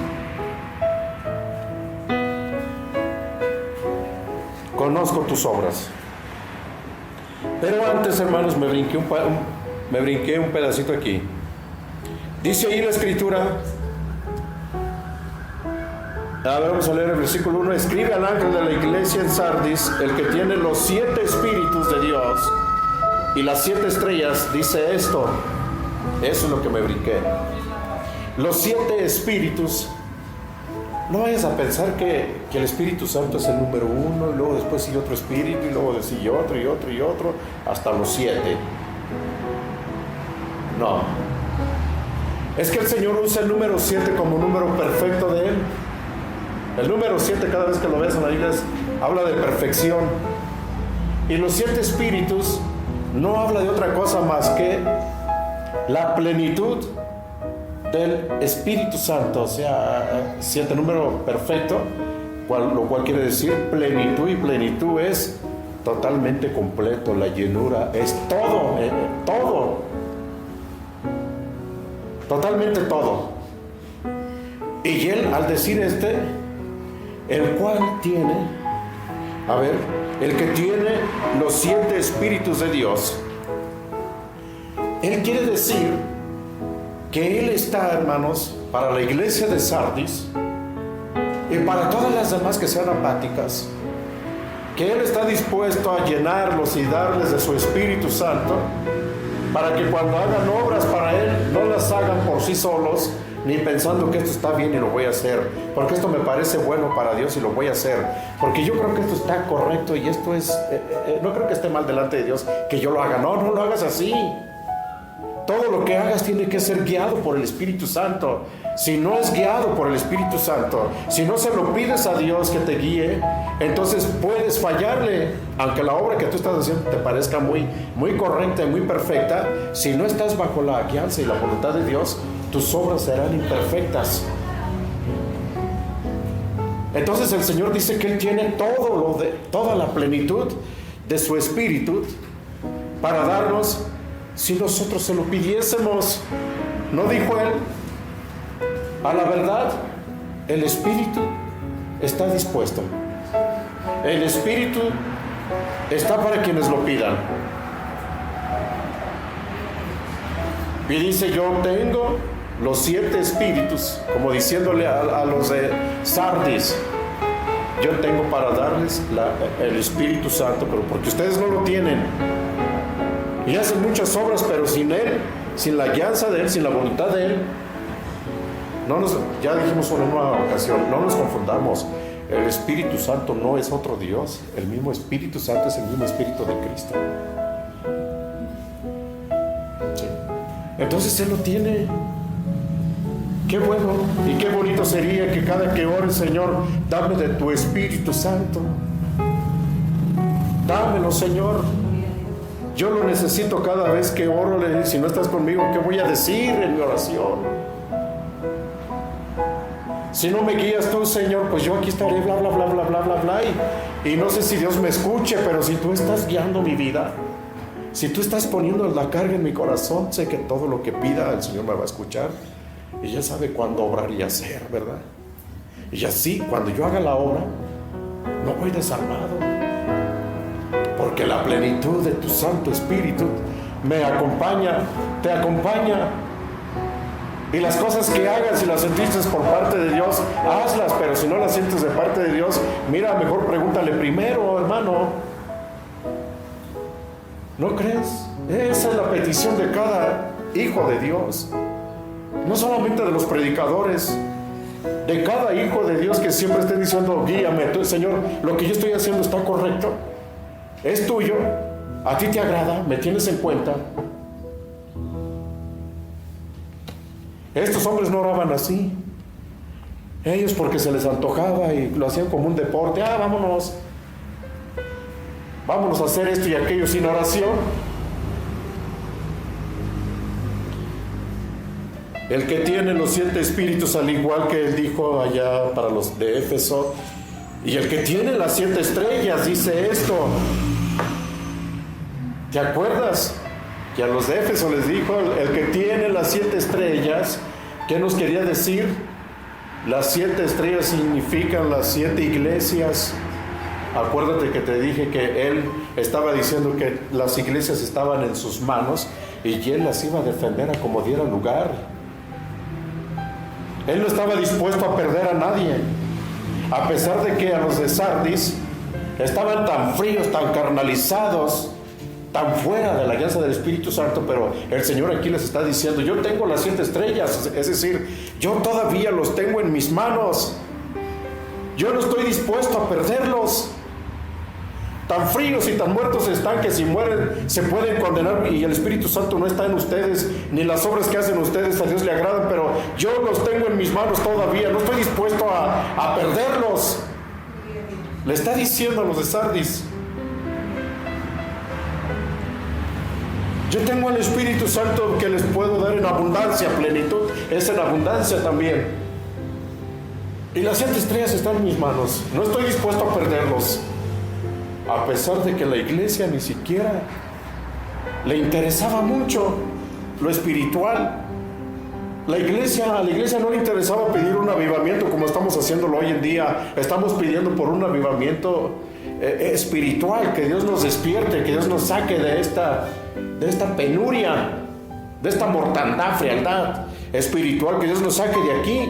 Conozco tus obras. Pero antes, hermanos, me brinqué un pedacito aquí. Dice ahí la Escritura, a ver, vamos a leer el versículo 1. Escribe al ángel de la iglesia en Sardis, el que tiene los 7 espíritus de Dios y las 7 estrellas, dice esto. Eso es lo que me brinqué. Los 7 espíritus. No vayas a pensar que el Espíritu Santo es el número 1, y luego después sigue otro espíritu, y luego sigue otro, y otro, y otro, hasta los 7. No. Es que el Señor usa el número 7 como número perfecto de Él. El número 7, cada vez que lo ves en la Biblia, habla de perfección. Y los 7 espíritus no habla de otra cosa más que la plenitud del Espíritu Santo, o sea, 7 número perfecto, lo cual quiere decir plenitud, y plenitud es totalmente completo, la llenura, es todo, todo, totalmente todo. Y Él, al decir el cual tiene, el que tiene los 7 espíritus de Dios, Él quiere decir que Él está, hermanos, para la iglesia de Sardis y para todas las demás que sean apáticas, que Él está dispuesto a llenarlos y darles de su Espíritu Santo, para que cuando hagan obras para Él, no las hagan por sí solos, ni pensando que esto está bien y lo voy a hacer, porque esto me parece bueno para Dios y lo voy a hacer, porque yo creo que esto está correcto y esto es, no creo que esté mal delante de Dios que yo lo haga. No lo hagas así. Todo lo que hagas tiene que ser guiado por el Espíritu Santo. Si no es guiado por el Espíritu Santo, si no se lo pides a Dios que te guíe, entonces puedes fallarle. Aunque la obra que tú estás haciendo te parezca muy correcta y muy perfecta, si no estás bajo la guianza y la voluntad de Dios, tus obras serán imperfectas. Entonces el Señor dice que Él tiene toda la plenitud de su Espíritu para darnos, si nosotros se lo pidiésemos. ¿No dijo Él? A la verdad, el Espíritu está dispuesto. El Espíritu está para quienes lo pidan. Y dice, yo tengo los 7 espíritus, como diciéndole a los de Sardis, yo tengo para darles el Espíritu Santo, pero porque ustedes no lo tienen. Y hacen muchas obras, pero sin Él, sin la guianza de Él, sin la voluntad de Él. Ya dijimos en una ocasión, no nos confundamos. El Espíritu Santo no es otro Dios. El mismo Espíritu Santo es el mismo Espíritu de Cristo. ¿Sí? Entonces Él lo tiene. Qué bueno y qué bonito sería que cada que ore, Señor, dame de tu Espíritu Santo. Dámelo, Señor. Yo lo necesito cada vez que oro. Si no estás conmigo, ¿qué voy a decir en mi oración? Si no me guías tú, Señor, pues yo aquí estaré bla, bla, bla, bla, bla, bla, bla. Y no sé si Dios me escuche, pero si tú estás guiando mi vida, si tú estás poniendo la carga en mi corazón, sé que todo lo que pida el Señor me va a escuchar. Y ya sabe cuándo obrar y hacer, ¿verdad? Y así, cuando yo haga la obra, no voy desarmado. Porque la plenitud de tu Santo Espíritu me acompaña, te acompaña. Y las cosas que hagas, si las sentiste por parte de Dios, hazlas. Pero si no las sientes de parte de Dios, mira, mejor pregúntale primero, hermano. ¿No crees? Esa es la petición de cada hijo de Dios. No solamente de los predicadores, de cada hijo de Dios que siempre esté diciendo, guíame, tú, Señor, lo que yo estoy haciendo está correcto, es tuyo, a ti te agrada, me tienes en cuenta. Estos hombres no oraban así. Ellos porque se les antojaba y lo hacían como un deporte. Vámonos a hacer esto y aquello sin oración. El que tiene los 7 espíritus, al igual que él dijo allá para los de Éfeso, y el que tiene las 7 estrellas, dice esto. ¿Te acuerdas? Que a los de Éfeso les dijo, el que tiene las 7 estrellas, ¿qué nos quería decir? Las 7 estrellas significan las 7 iglesias. Acuérdate que te dije que él estaba diciendo que las iglesias estaban en sus manos y él las iba a defender a como diera lugar. Él no estaba dispuesto a perder a nadie, a pesar de que a los de Sardis estaban tan fríos, tan carnalizados, tan fuera de la alianza del Espíritu Santo, pero el Señor aquí les está diciendo, yo tengo las 7 estrellas, es decir, yo todavía los tengo en mis manos, yo no estoy dispuesto a perderlos. Tan fríos y tan muertos están que si mueren se pueden condenar, y el Espíritu Santo no está en ustedes, ni las obras que hacen ustedes a Dios le agradan, pero yo los tengo en mis manos todavía, no estoy dispuesto a perderlos. Le está diciendo a los de Sardis, yo tengo el Espíritu Santo que les puedo dar en abundancia, plenitud, es en abundancia también. Y las 7 estrellas están en mis manos, no estoy dispuesto a perderlos. A pesar de que la iglesia ni siquiera le interesaba mucho lo espiritual. A la iglesia no le interesaba pedir un avivamiento como estamos haciéndolo hoy en día. Estamos pidiendo por un avivamiento espiritual, que Dios nos despierte, que Dios nos saque de esta penuria, de esta mortandad, frialdad espiritual, que Dios nos saque de aquí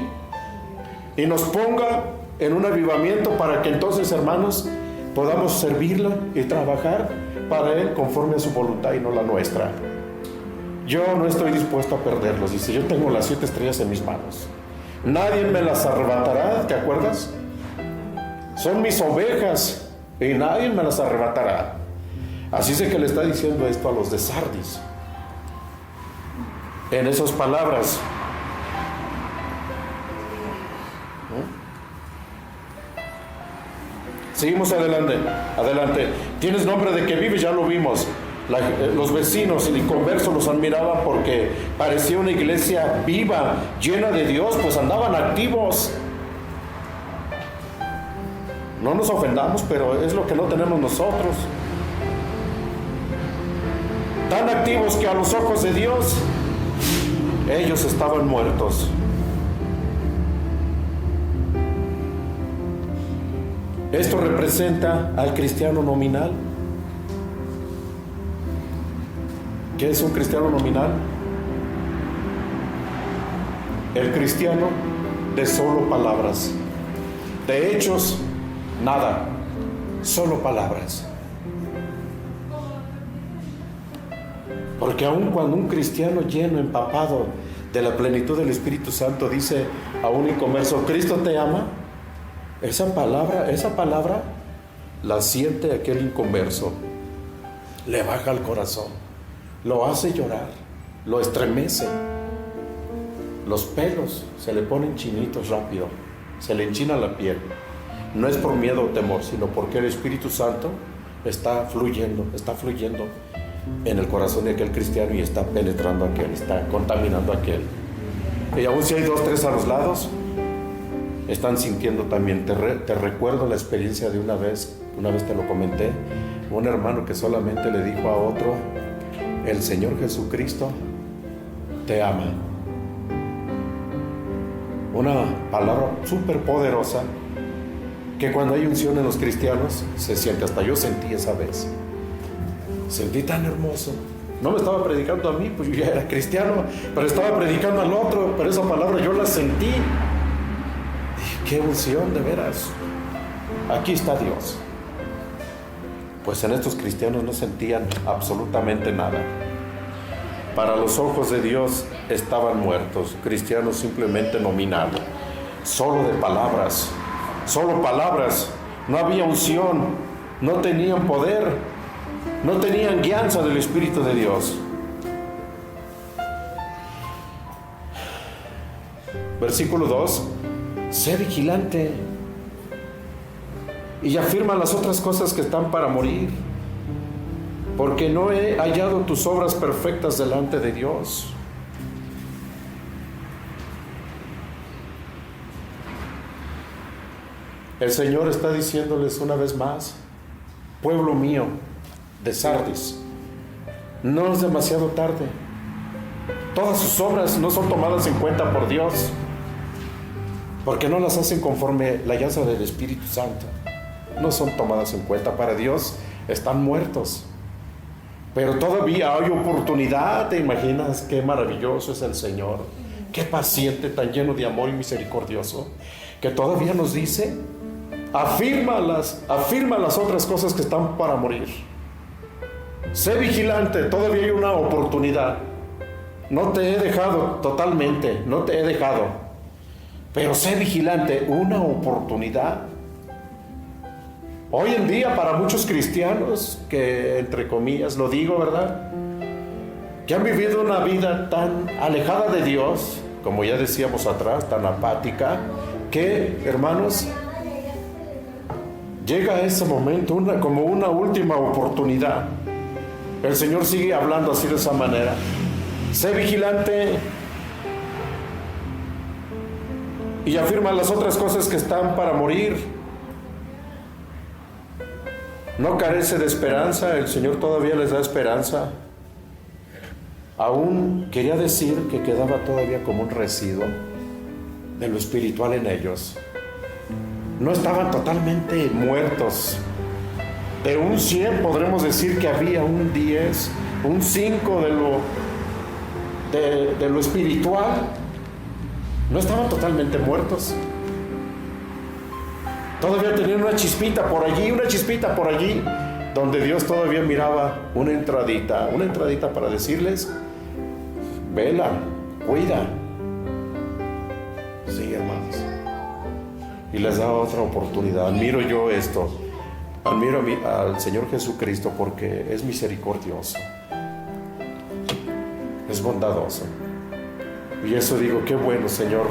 y nos ponga en un avivamiento para que entonces, hermanos, podamos servirlo y trabajar para Él conforme a su voluntad y no la nuestra. Yo no estoy dispuesto a perderlos. Dice, yo tengo las 7 estrellas en mis manos. Nadie me las arrebatará, ¿te acuerdas? Son mis ovejas y nadie me las arrebatará. Así es que le está diciendo esto a los de Sardis. En esas palabras. Seguimos adelante. Tienes nombre de que vives, ya lo vimos. Los vecinos y conversos los admiraban porque parecía una iglesia viva, llena de Dios, pues andaban activos. No nos ofendamos, pero es lo que no tenemos nosotros. Tan activos que a los ojos de Dios, ellos estaban muertos. Esto representa al cristiano nominal. ¿Qué es un cristiano nominal? El cristiano de solo palabras, de hechos, nada, solo palabras. Porque aun cuando un cristiano lleno, empapado de la plenitud del Espíritu Santo dice a un inconverso, Cristo te ama, esa palabra la siente aquel inconverso, le baja al corazón, lo hace llorar, lo estremece, los pelos se le ponen chinitos rápido, se le enchina la piel. No es por miedo o temor, sino porque el Espíritu Santo está fluyendo en el corazón de aquel cristiano y está penetrando a aquel, está contaminando a aquel. Y aún si hay 2, 3 a los lados, están sintiendo también. Te recuerdo la experiencia de una vez te lo comenté, un hermano que solamente le dijo a otro, el Señor Jesucristo te ama. Una palabra súper poderosa que cuando hay unción en los cristianos se siente, hasta yo sentí esa vez. Sentí tan hermoso. No me estaba predicando a mí, pues yo ya era cristiano, pero estaba predicando al otro, pero esa palabra yo la sentí. Dije, qué unción, de veras. Aquí está Dios. Pues en estos cristianos no sentían absolutamente nada. Para los ojos de Dios estaban muertos, cristianos simplemente nominal, solo de palabras, solo palabras. No había unción, no tenían poder, no tenían guianza del Espíritu de Dios. Versículo 2, sé vigilante y afirma las otras cosas que están para morir, porque no he hallado tus obras perfectas delante de Dios. El Señor está diciéndoles una vez más: pueblo mío de Sardis, no es demasiado tarde. Todas sus obras no son tomadas en cuenta por Dios, porque no las hacen conforme la guianza del Espíritu Santo. No son tomadas en cuenta. Para Dios están muertos. Pero todavía hay oportunidad. ¿Te imaginas qué maravilloso es el Señor? Qué paciente, tan lleno de amor y misericordioso, que todavía nos dice: afirma las otras cosas que están para morir. Sé vigilante, todavía hay una oportunidad. No te he dejado totalmente, no te he dejado, pero sé vigilante, una oportunidad. Hoy en día, para muchos cristianos, que entre comillas lo digo, ¿verdad?, que han vivido una vida tan alejada de Dios, como ya decíamos atrás, tan apática, que, hermanos, llega ese momento como una última oportunidad. El Señor sigue hablando así, de esa manera: sé vigilante y afirma las otras cosas que están para morir. No carece de esperanza. El Señor todavía les da esperanza. Aún quería decir que quedaba todavía como un residuo de lo espiritual en ellos. No estaban totalmente muertos. De un 100 podremos decir que había un 10, un 5 de lo espiritual. No estaban totalmente muertos. Todavía tenían una chispita por allí, donde Dios todavía miraba una entradita para decirles: vela, cuida. Sí, hermanos. Y les da otra oportunidad. Admiro yo esto. Admiro al Señor Jesucristo, porque es misericordioso, es bondadoso. Y eso digo: qué bueno, Señor,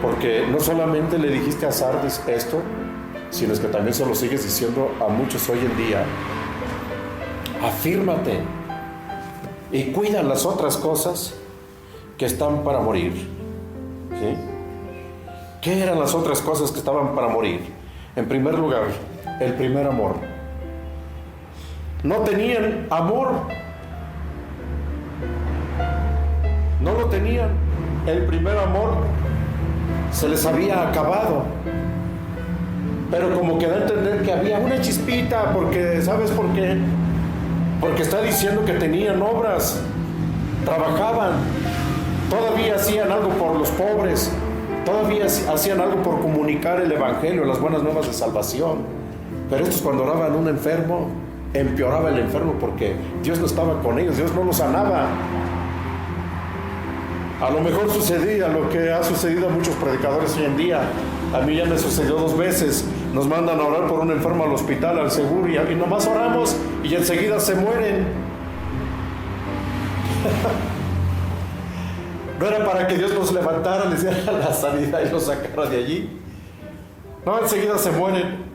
porque no solamente le dijiste a Sardis esto, sino es que también se lo sigues diciendo a muchos hoy en día. Afírmate y cuida las otras cosas que están para morir. ¿Sí? ¿Qué eran las otras cosas que estaban para morir? En primer lugar, el primer amor. No tenían amor. No lo tenían. El primer amor se les había acabado. Pero como que da a entender que había una chispita, porque ¿sabes por qué? Porque está diciendo que tenían obras, trabajaban, todavía hacían algo por los pobres, todavía hacían algo por comunicar el evangelio, las buenas nuevas de salvación. Pero estos, cuando oraban a un enfermo, empeoraba el enfermo, porque Dios no estaba con ellos, Dios no los sanaba. A lo mejor sucedía lo que ha sucedido a muchos predicadores hoy en día. A mí ya me sucedió 2 veces. Nos mandan a orar por un enfermo al hospital, al seguro, y nomás oramos y enseguida se mueren. No era para que Dios los levantara, les diera la sanidad y los sacara de allí. No, enseguida se mueren.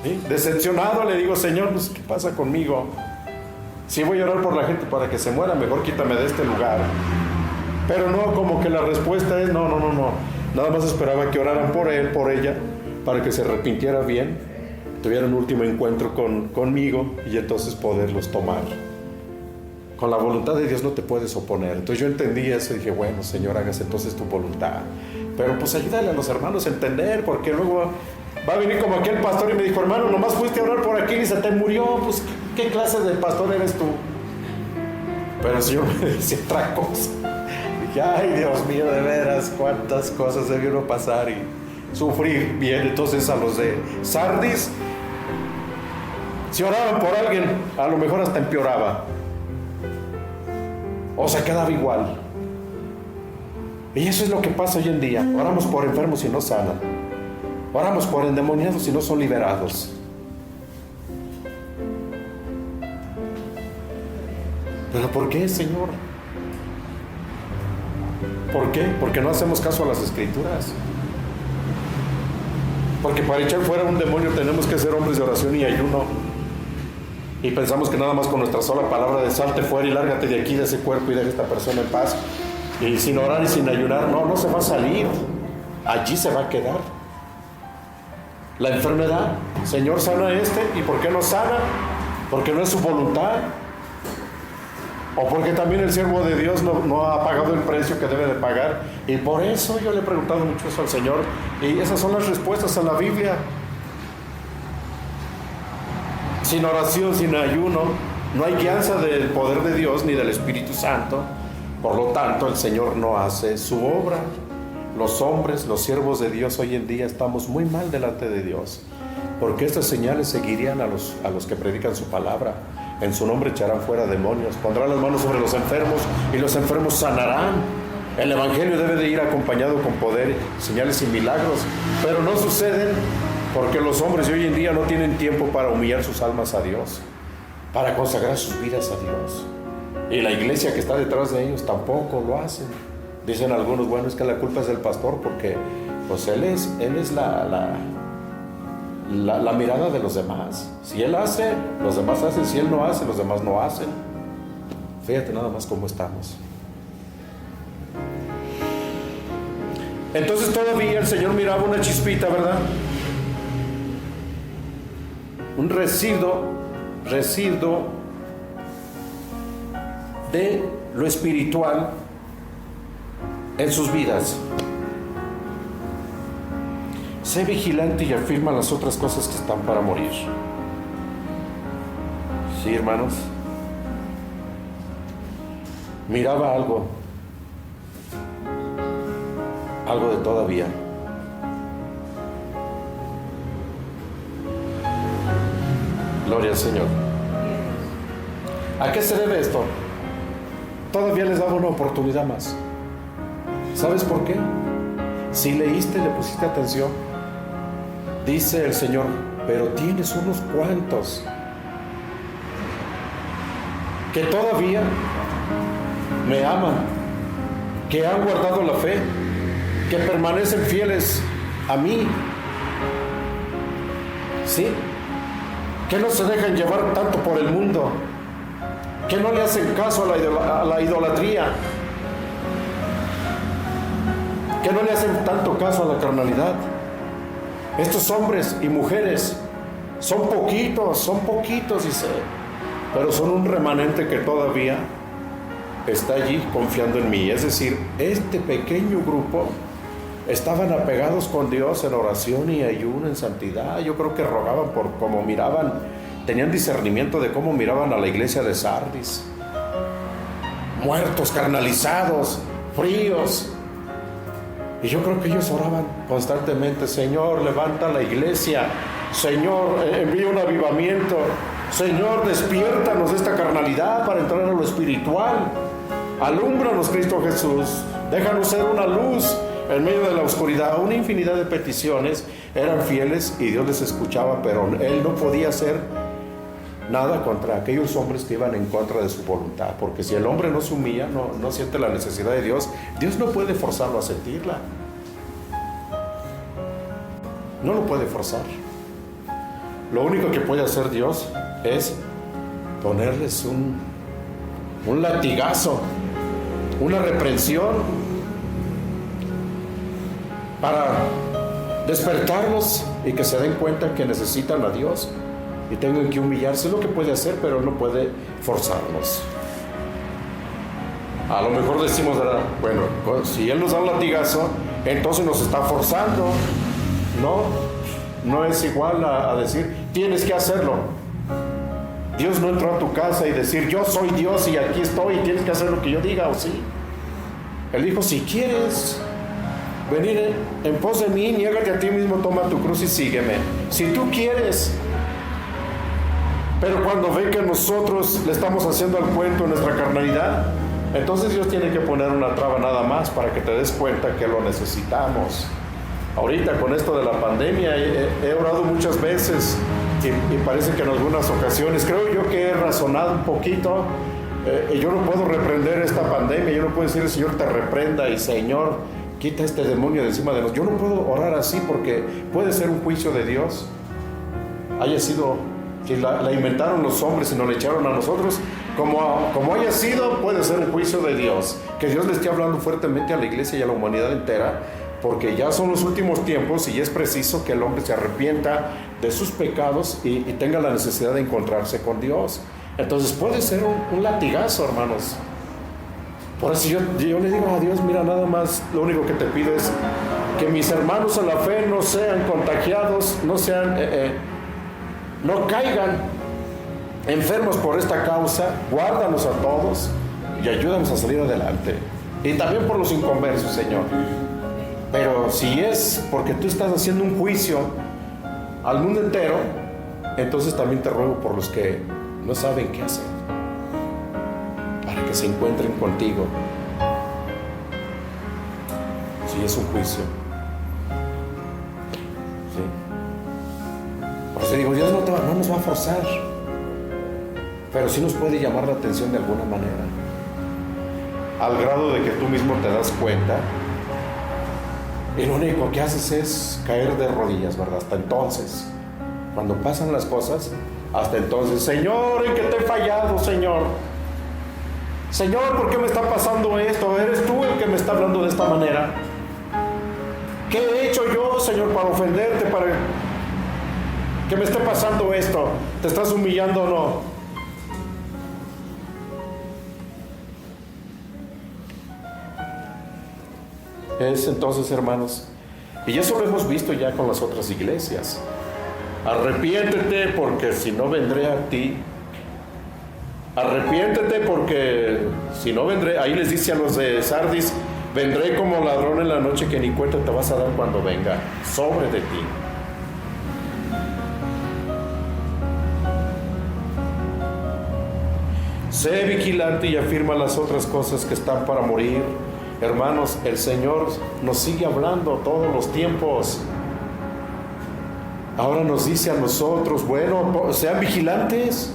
¿Sí? Decepcionado le digo: Señor, pues, ¿qué pasa conmigo? Si voy a orar por la gente para que se muera, mejor quítame de este lugar. Pero no, como que la respuesta es: no. Nada más esperaba que oraran por él, por ella, para que se arrepintiera bien, tuviera un último encuentro conmigo, y entonces poderlos tomar. Con la voluntad de Dios no te puedes oponer. Entonces yo entendí eso y dije: bueno, Señor, hágase entonces tu voluntad. Pero pues ayúdale a los hermanos a entender, porque luego va a venir como aquel pastor y me dijo: hermano, nomás fuiste a orar por aquí y se te murió. Pues, ¿qué clase de pastor eres tú? Pero el Señor me decía otra cosa. Dije: ay, Dios mío, de veras, cuántas cosas debió uno pasar y sufrir bien. Entonces a los de Sardis, si oraban por alguien, a lo mejor hasta empeoraba, o se quedaba igual. Y eso es lo que pasa hoy en día. Oramos por enfermos y no sanan. Oramos por endemoniados y no son liberados. ¿Pero por qué, Señor? ¿Por qué? Porque no hacemos caso a las Escrituras. Porque para echar fuera un demonio tenemos que ser hombres de oración y ayuno. Y pensamos que nada más con nuestra sola palabra de salte fuera y lárgate de aquí, de ese cuerpo, y deja a esta persona en paz, y sin orar y sin ayunar, no se va a salir. allí se va a quedar. La enfermedad, Señor, sana a este, ¿y por qué no sana? Porque no es su voluntad. O porque también el siervo de Dios no ha pagado el precio que debe de pagar. Y por eso yo le he preguntado mucho eso al Señor. Y esas son las respuestas en la Biblia. Sin oración, sin ayuno, no hay guianza del poder de Dios ni del Espíritu Santo. Por lo tanto, el Señor no hace su obra. Los hombres, los siervos de Dios hoy en día estamos muy mal delante de Dios. Porque estas señales seguirían a los que predican su palabra. En su nombre echarán fuera demonios, pondrán las manos sobre los enfermos y los enfermos sanarán. El Evangelio debe de ir acompañado con poder, señales y milagros, pero no suceden porque los hombres de hoy en día no tienen tiempo para humillar sus almas a Dios, para consagrar sus vidas a Dios. Y la iglesia que está detrás de ellos tampoco lo hacen. Dicen algunos, bueno, es que la culpa es del pastor porque pues él es la mirada de los demás. Si él hace, los demás hacen. Si él no hace, los demás no hacen. Fíjate nada más cómo estamos. Entonces todavía el Señor miraba una chispita, ¿verdad? Un residuo de lo espiritual en sus vidas. Sé vigilante y afirma las otras cosas que están para morir. Sí, hermanos. Miraba algo de todavía. Gloria al Señor. ¿A qué se debe esto? Todavía les daba una oportunidad más. ¿Sabes por qué? Si leíste, le pusiste atención. Dice el Señor, pero tienes unos cuantos que todavía me aman, que han guardado la fe, que permanecen fieles a mí. ¿Sí? Que no se dejan llevar tanto por el mundo, que no le hacen caso a la idolatría, que no le hacen tanto caso a la carnalidad. Estos hombres y mujeres son poquitos, dice, pero son un remanente que todavía está allí confiando en mí. Es decir, este pequeño grupo estaban apegados con Dios en oración y ayuno, en santidad. Yo creo que rogaban por cómo miraban, tenían discernimiento de cómo miraban a la iglesia de Sardis. Muertos, carnalizados, fríos. Y yo creo que ellos oraban constantemente, Señor, levanta la iglesia, Señor, envía un avivamiento, Señor, despiértanos de esta carnalidad para entrar a lo espiritual, alúmbranos, Cristo Jesús, déjanos ser una luz en medio de la oscuridad. Una infinidad de peticiones, eran fieles y Dios les escuchaba, pero Él no podía hacer nada contra aquellos hombres que iban en contra de su voluntad, porque si el hombre no se humilla, no siente la necesidad de Dios, Dios no puede forzarlo a sentirla. No lo puede forzar. Lo único que puede hacer Dios es ponerles un latigazo, una reprensión, para despertarlos y que se den cuenta que necesitan a Dios y tengan que humillarse. Es lo que puede hacer, pero no puede forzarnos. A lo mejor decimos, bueno, si Él nos da un latigazo, entonces nos está forzando. No es igual a decir, tienes que hacerlo. Dios no entró a tu casa y decir, yo soy Dios y aquí estoy y tienes que hacer lo que yo diga, ¿o sí? Él dijo, si quieres venir en pos de mí, niégate a ti mismo, toma tu cruz y sígueme. Si tú quieres. Pero cuando ve que nosotros le estamos haciendo al cuento en nuestra carnalidad, entonces Dios tiene que poner una traba nada más para que te des cuenta que lo necesitamos. Ahorita con esto de la pandemia he orado muchas veces y parece que en algunas ocasiones creo yo que he razonado un poquito. Yo no puedo reprender esta pandemia, yo no puedo decir, Señor, te reprenda y Señor, quita este demonio de encima de nosotros. Yo no puedo orar así porque puede ser un juicio de Dios. Haya sido que la inventaron los hombres y nos la echaron a nosotros, como haya sido, puede ser un juicio de Dios. Que Dios le esté hablando fuertemente a la iglesia y a la humanidad entera porque ya son los últimos tiempos y es preciso que el hombre se arrepienta de sus pecados y tenga la necesidad de encontrarse con Dios. Entonces puede ser un latigazo, hermanos. Por eso yo le digo a Dios, mira, nada más lo único que te pido es que mis hermanos en la fe no sean contagiados, no caigan enfermos por esta causa. Guárdanos a todos y ayúdanos a salir adelante. Y también por los inconversos, Señor. Pero si es porque tú estás haciendo un juicio al mundo entero, entonces también te ruego por los que no saben qué hacer, para que se encuentren contigo. Si es un juicio. ¿Sí? Por eso digo, Dios no nos va a forzar, pero sí nos puede llamar la atención de alguna manera, al grado de que tú mismo te das cuenta y lo único que haces es caer de rodillas, ¿verdad? Hasta entonces, cuando pasan las cosas, hasta entonces, Señor, ¿en qué te he fallado, Señor? Señor, ¿por qué me está pasando esto? ¿Eres tú el que me está hablando de esta manera? ¿Qué he hecho yo, Señor, para ofenderte, para que me esté pasando esto? ¿Te estás humillando o no? Es entonces, hermanos, y eso lo hemos visto ya con las otras iglesias. Arrepiéntete porque si no vendré a ti. Arrepiéntete porque si no vendré. Ahí les dice a los de Sardis, vendré como ladrón en la noche que ni cuenta te vas a dar cuando venga sobre de ti. Sé vigilante y afirma las otras cosas que están para morir. Hermanos, el Señor nos sigue hablando todos los tiempos. Ahora nos dice a nosotros, bueno, sean vigilantes.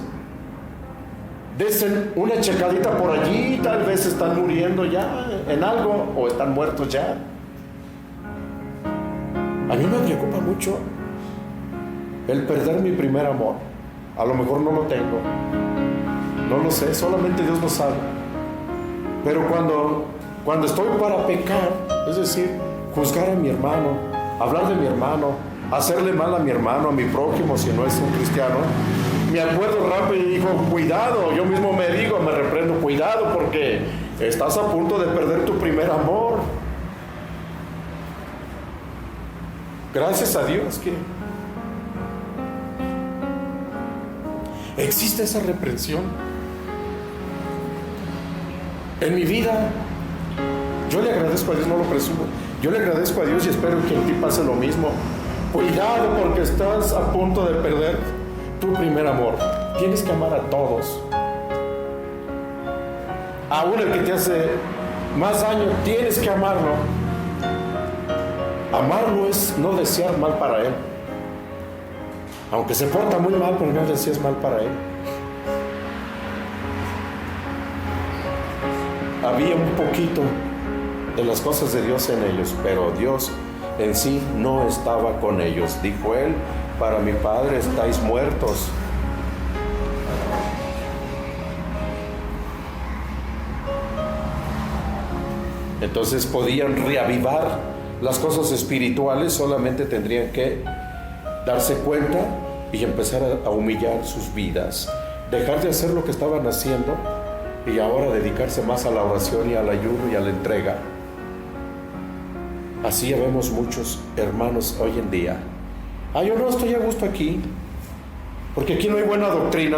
Desen una checadita por allí, tal vez están muriendo ya en algo o están muertos ya. A mí me preocupa mucho el perder mi primer amor. A lo mejor no lo tengo, no lo sé, solamente Dios lo sabe. Pero cuando estoy para pecar, es decir, juzgar a mi hermano, hablar de mi hermano, hacerle mal a mi hermano, a mi prójimo, si no es un cristiano, me acuerdo rápido y digo, cuidado, yo mismo me reprendo, cuidado, porque estás a punto de perder tu primer amor. Gracias a Dios que existe esa reprensión. En mi vida, yo le agradezco a Dios, no lo presumo, yo le agradezco a Dios y espero que en ti pase lo mismo. Cuidado porque estás a punto de perder tu primer amor. Tienes que amar a todos. Aún el que te hace más daño, tienes que amarlo. Amarlo es no desear mal para él. Aunque se porta muy mal, pero no deseas mal para él. Había un poquito de las cosas de Dios en ellos, pero Dios en sí no estaba con ellos. Dijo él, para mi Padre estáis muertos. Entonces podían reavivar las cosas espirituales, solamente tendrían que darse cuenta y empezar a humillar sus vidas, dejar de hacer lo que estaban haciendo y ahora dedicarse más a la oración y al ayuno y a la entrega. Así ya vemos muchos hermanos hoy en día. Yo no estoy a gusto aquí, porque aquí no hay buena doctrina.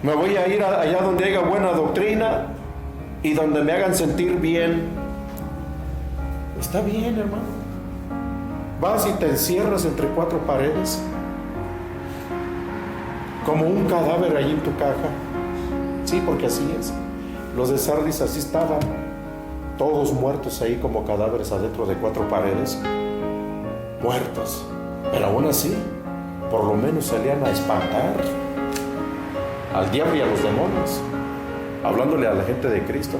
Me voy a ir allá donde haya buena doctrina y donde me hagan sentir bien. Está bien, hermano. Vas y te encierras entre cuatro paredes, como un cadáver ahí en tu caja. Sí, porque así es. Los de Sardis así estaban, todos muertos ahí como cadáveres adentro de cuatro paredes, muertos. Pero aún así, por lo menos salían a espantar al diablo y a los demonios, hablándole a la gente de Cristo.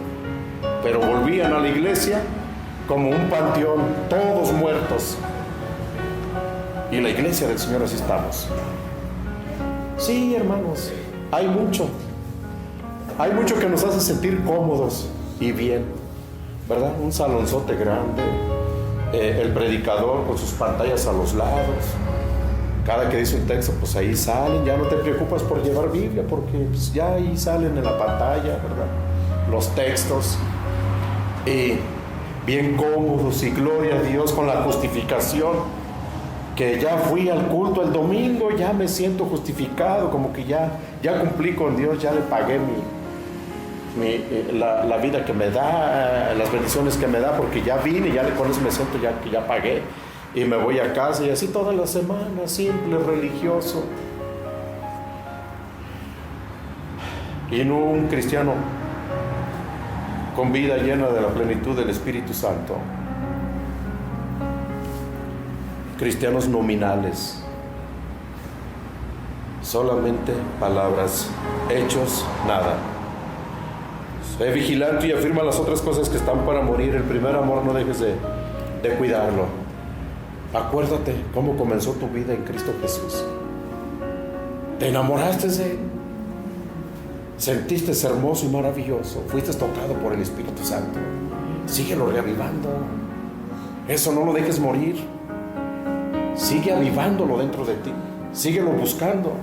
Pero volvían a la iglesia como un panteón, todos muertos. Y la iglesia del Señor así estamos. Sí, hermanos, hay mucho que nos hace sentir cómodos y bien, ¿verdad? Un salonzote grande, el predicador con sus pantallas a los lados. Cada que dice un texto, pues ahí salen. Ya no te preocupas por llevar Biblia, porque pues ya ahí salen en la pantalla, ¿verdad? Los textos. Y bien cómodos, y gloria a Dios con la justificación. Que ya fui al culto el domingo, ya me siento justificado, como que ya cumplí con Dios, ya le pagué la vida que me da, las bendiciones que me da, porque ya vine, ya con eso me siento ya que ya pagué, y me voy a casa, y así toda la semana, simple, religioso. Y no un cristiano con vida llena de la plenitud del Espíritu Santo. Cristianos nominales, solamente palabras, hechos, nada. Sé vigilante y afirma las otras cosas que están para morir. El primer amor no dejes de cuidarlo. Acuérdate cómo comenzó tu vida en Cristo Jesús. Te enamoraste de Él, sentiste hermoso y maravilloso, fuiste tocado por el Espíritu Santo. Síguelo reavivando. Eso no lo dejes morir. Sigue avivándolo dentro de ti, síguelo buscando.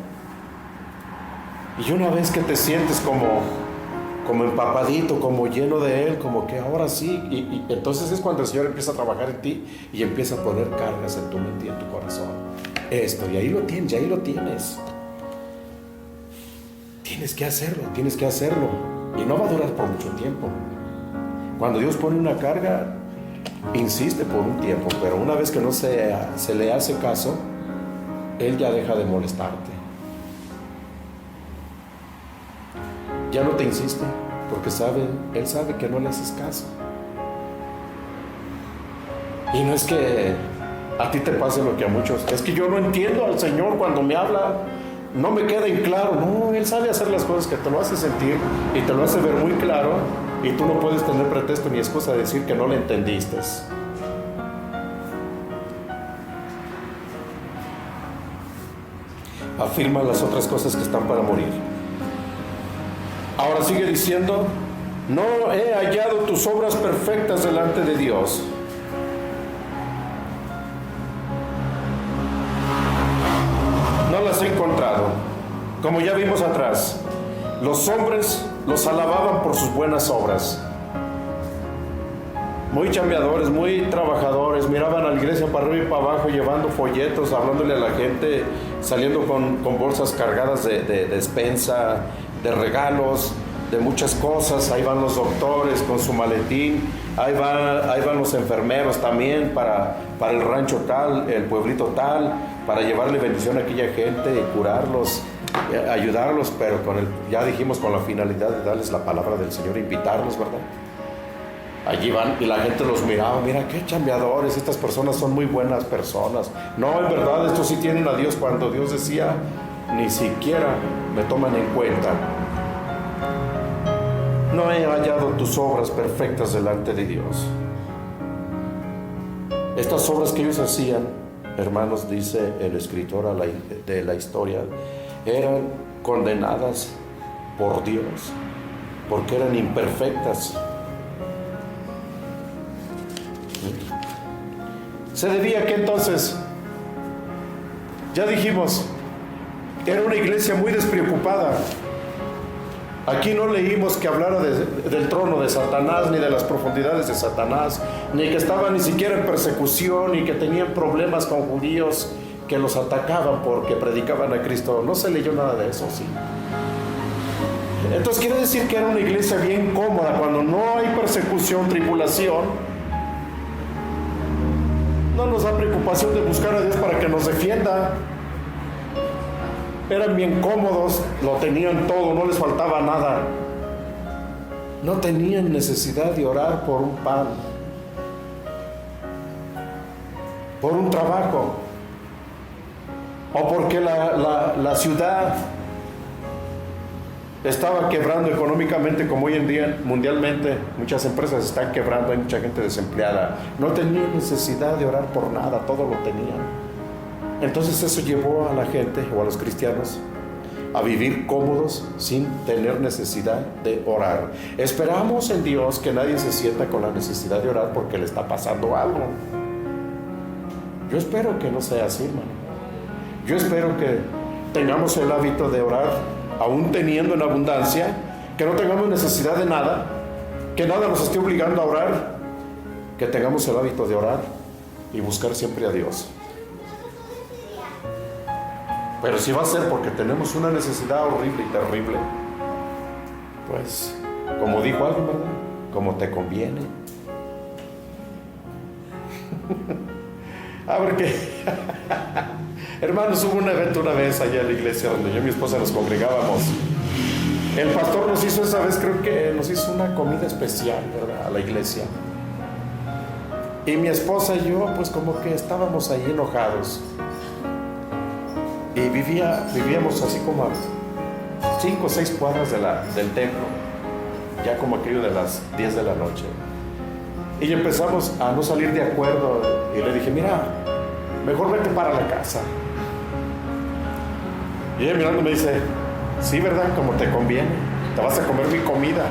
Y una vez que te sientes como empapadito, como lleno de Él, como que ahora sí, y entonces es cuando el Señor empieza a trabajar en ti y empieza a poner cargas en tu mente y en tu corazón. Esto, y ahí lo tienes. Tienes que hacerlo. Y no va a durar por mucho tiempo. Cuando Dios pone una carga, insiste por un tiempo, pero una vez que no se le hace caso, Él ya deja de molestarte. Ya no te insiste, porque Él sabe que no le haces caso. Y no es que a ti te pase lo que a muchos, es que yo no entiendo al Señor cuando me habla, no me queda en claro. No, Él sabe hacer las cosas que te lo hace sentir y te lo hace ver muy claro. Y tú no puedes tener pretexto ni excusa de decir que no le entendiste. Afirma las otras cosas que están para morir. Ahora sigue diciendo: no he hallado tus obras perfectas delante de Dios. No las he encontrado. Como ya vimos atrás, los hombres los alababan por sus buenas obras. Muy chambeadores, muy trabajadores, miraban a la iglesia para arriba y para abajo, llevando folletos, hablándole a la gente, saliendo con bolsas cargadas de despensa, de regalos, de muchas cosas. Ahí van los doctores con su maletín, ahí van los enfermeros también para el rancho tal, el pueblito tal, para llevarle bendición a aquella gente y curarlos, ayudarlos, pero ya dijimos, con la finalidad de darles la palabra del Señor, invitarlos, ¿verdad? Allí van y la gente los miraba, mira qué chambeadores, estas personas son muy buenas personas. No, en verdad, estos sí tienen a Dios. Cuando Dios decía, ni siquiera me toman en cuenta. No he hallado tus obras perfectas delante de Dios. Estas obras que ellos hacían, hermanos, dice el escritor de la historia, eran condenadas por Dios, porque eran imperfectas. Se debía que entonces, ya dijimos, era una iglesia muy despreocupada. Aquí no leímos que hablara del trono de Satanás, ni de las profundidades de Satanás, ni que estaban ni siquiera en persecución, ni que tenían problemas con judíos que los atacaban porque predicaban a Cristo. No se leyó nada de eso, sí. Entonces quiere decir que era una iglesia bien cómoda. Cuando no hay persecución, tribulación, no nos da preocupación de buscar a Dios para que nos defienda. Eran bien cómodos, lo tenían todo, no les faltaba nada. No tenían necesidad de orar por un pan, por un trabajo, o porque la ciudad estaba quebrando económicamente, como hoy en día mundialmente muchas empresas están quebrando, hay mucha gente desempleada. No tenían necesidad de orar por nada, todo lo tenían. Entonces eso llevó a la gente, o a los cristianos, a vivir cómodos sin tener necesidad de orar. Esperamos en Dios que nadie se sienta con la necesidad de orar porque le está pasando algo. Yo espero que no sea así, hermano. Yo espero que tengamos el hábito de orar, aún teniendo en abundancia, que no tengamos necesidad de nada, que nada nos esté obligando a orar, que tengamos el hábito de orar y buscar siempre a Dios. Pero si va a ser porque tenemos una necesidad horrible y terrible, pues, como dijo alguien, ¿verdad? Como te conviene. A ver qué. Hermanos, hubo un evento una vez allá en la iglesia donde yo y mi esposa nos congregábamos. El pastor nos hizo esa vez, creo que nos hizo una comida especial, ¿verdad? A la iglesia. Y mi esposa y yo, pues como que estábamos ahí enojados. Y vivíamos así como a 5 o 6 cuadras del templo, ya como aquello de las 10 de la noche. Y empezamos a no salir de acuerdo. Y le dije, mira, mejor vete para la casa. Y ella mirando me dice, sí, ¿verdad? Como te conviene, te vas a comer mi comida.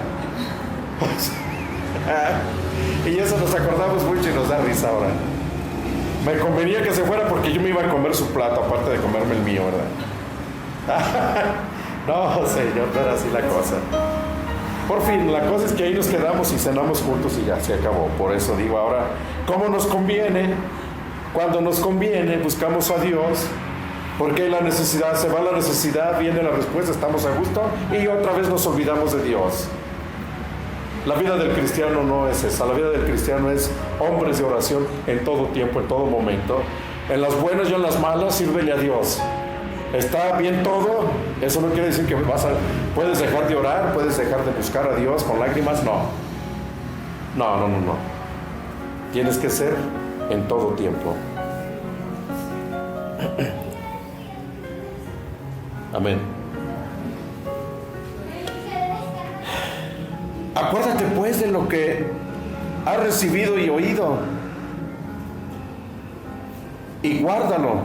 Y eso nos acordamos mucho y nos da risa ahora. Me convenía que se fuera porque yo me iba a comer su plato, aparte de comerme el mío, ¿verdad? No, señor, no era así la cosa. Por fin, la cosa es que ahí nos quedamos y cenamos juntos y ya se acabó. Por eso digo ahora, ¿cómo nos conviene? Cuando nos conviene, buscamos a Dios, porque la necesidad, se va la necesidad, viene la respuesta, estamos a gusto y otra vez nos olvidamos de Dios. La vida del cristiano no es esa. La vida del cristiano es hombres de oración en todo tiempo, en todo momento. En las buenas y en las malas, sírvele a Dios. ¿Está bien todo? Eso no quiere decir que puedes dejar de orar, puedes dejar de buscar a Dios con lágrimas. No. No. Tienes que ser en todo tiempo. Amén. Acuérdate pues de lo que has recibido y oído y guárdalo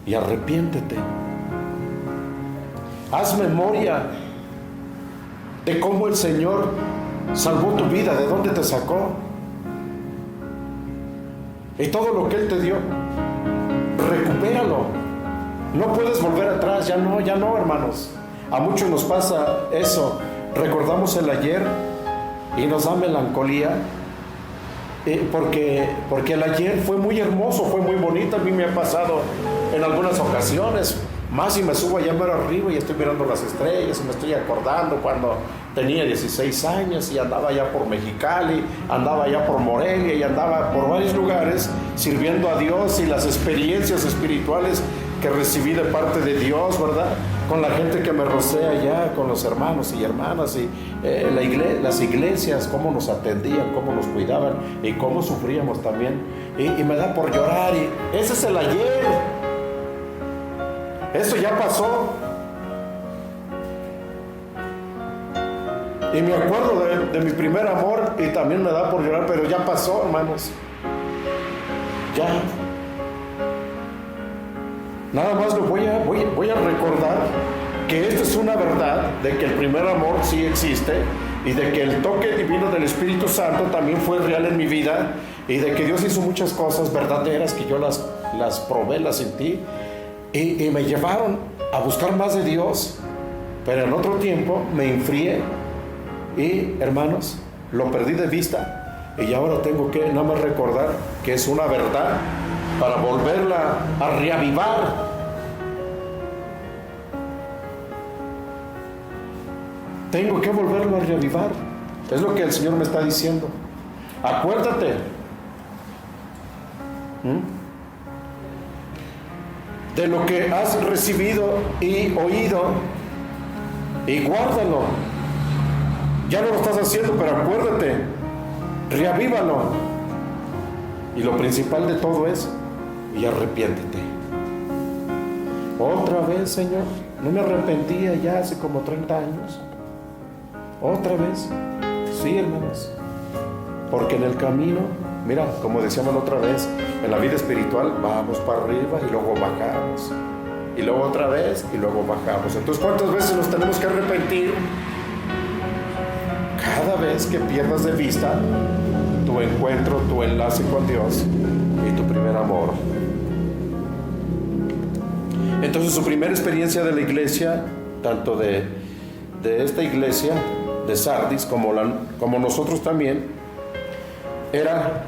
y arrepiéntete. Haz memoria de cómo el Señor salvó tu vida, de dónde te sacó y todo lo que Él te dio. Recupéralo. No puedes volver atrás, ya no, hermanos. A muchos nos pasa eso. Recordamos el ayer y nos da melancolía porque el ayer fue muy hermoso, fue muy bonito. A mí me ha pasado en algunas ocasiones, más si me subo allá mero arriba y estoy mirando las estrellas y me estoy acordando cuando tenía 16 años y andaba allá por Mexicali, andaba allá por Morelia y andaba por varios lugares sirviendo a Dios y las experiencias espirituales que recibí de parte de Dios, ¿verdad? Con la gente que me rodea allá, con los hermanos y hermanas y las iglesias, cómo nos atendían, cómo nos cuidaban y cómo sufríamos también. Y me da por llorar y ese es el ayer. Eso ya pasó. Y me acuerdo de mi primer amor y también me da por llorar, pero ya pasó, hermanos. Ya. Nada más lo voy a recordar que esta es una verdad de que el primer amor sí existe y de que el toque divino del Espíritu Santo también fue real en mi vida y de que Dios hizo muchas cosas verdaderas que yo las probé, las sentí y me llevaron a buscar más de Dios, pero en otro tiempo me enfrié y, hermanos, lo perdí de vista y ahora tengo que nada más recordar que es una verdad para volverla a reavivar. Tengo que volverlo a reavivar. Es lo que el Señor me está diciendo. Acuérdate. De lo que has recibido y oído y guárdalo. Ya no lo estás haciendo, pero acuérdate. Reavívalo. Y lo principal de todo es y arrepiéntete. Otra vez, Señor, no me arrepentía ya hace como 30 años. Otra vez. Sí, hermanos. Porque en el camino, mira, como decíamos la otra vez, en la vida espiritual vamos para arriba y luego bajamos. Y luego otra vez y luego bajamos. Entonces, ¿cuántas veces nos tenemos que arrepentir? Cada vez que pierdas de vista tu encuentro, tu enlace con Dios y tu primer amor. Entonces su primera experiencia de la iglesia, tanto de esta iglesia de Sardis como nosotros también, era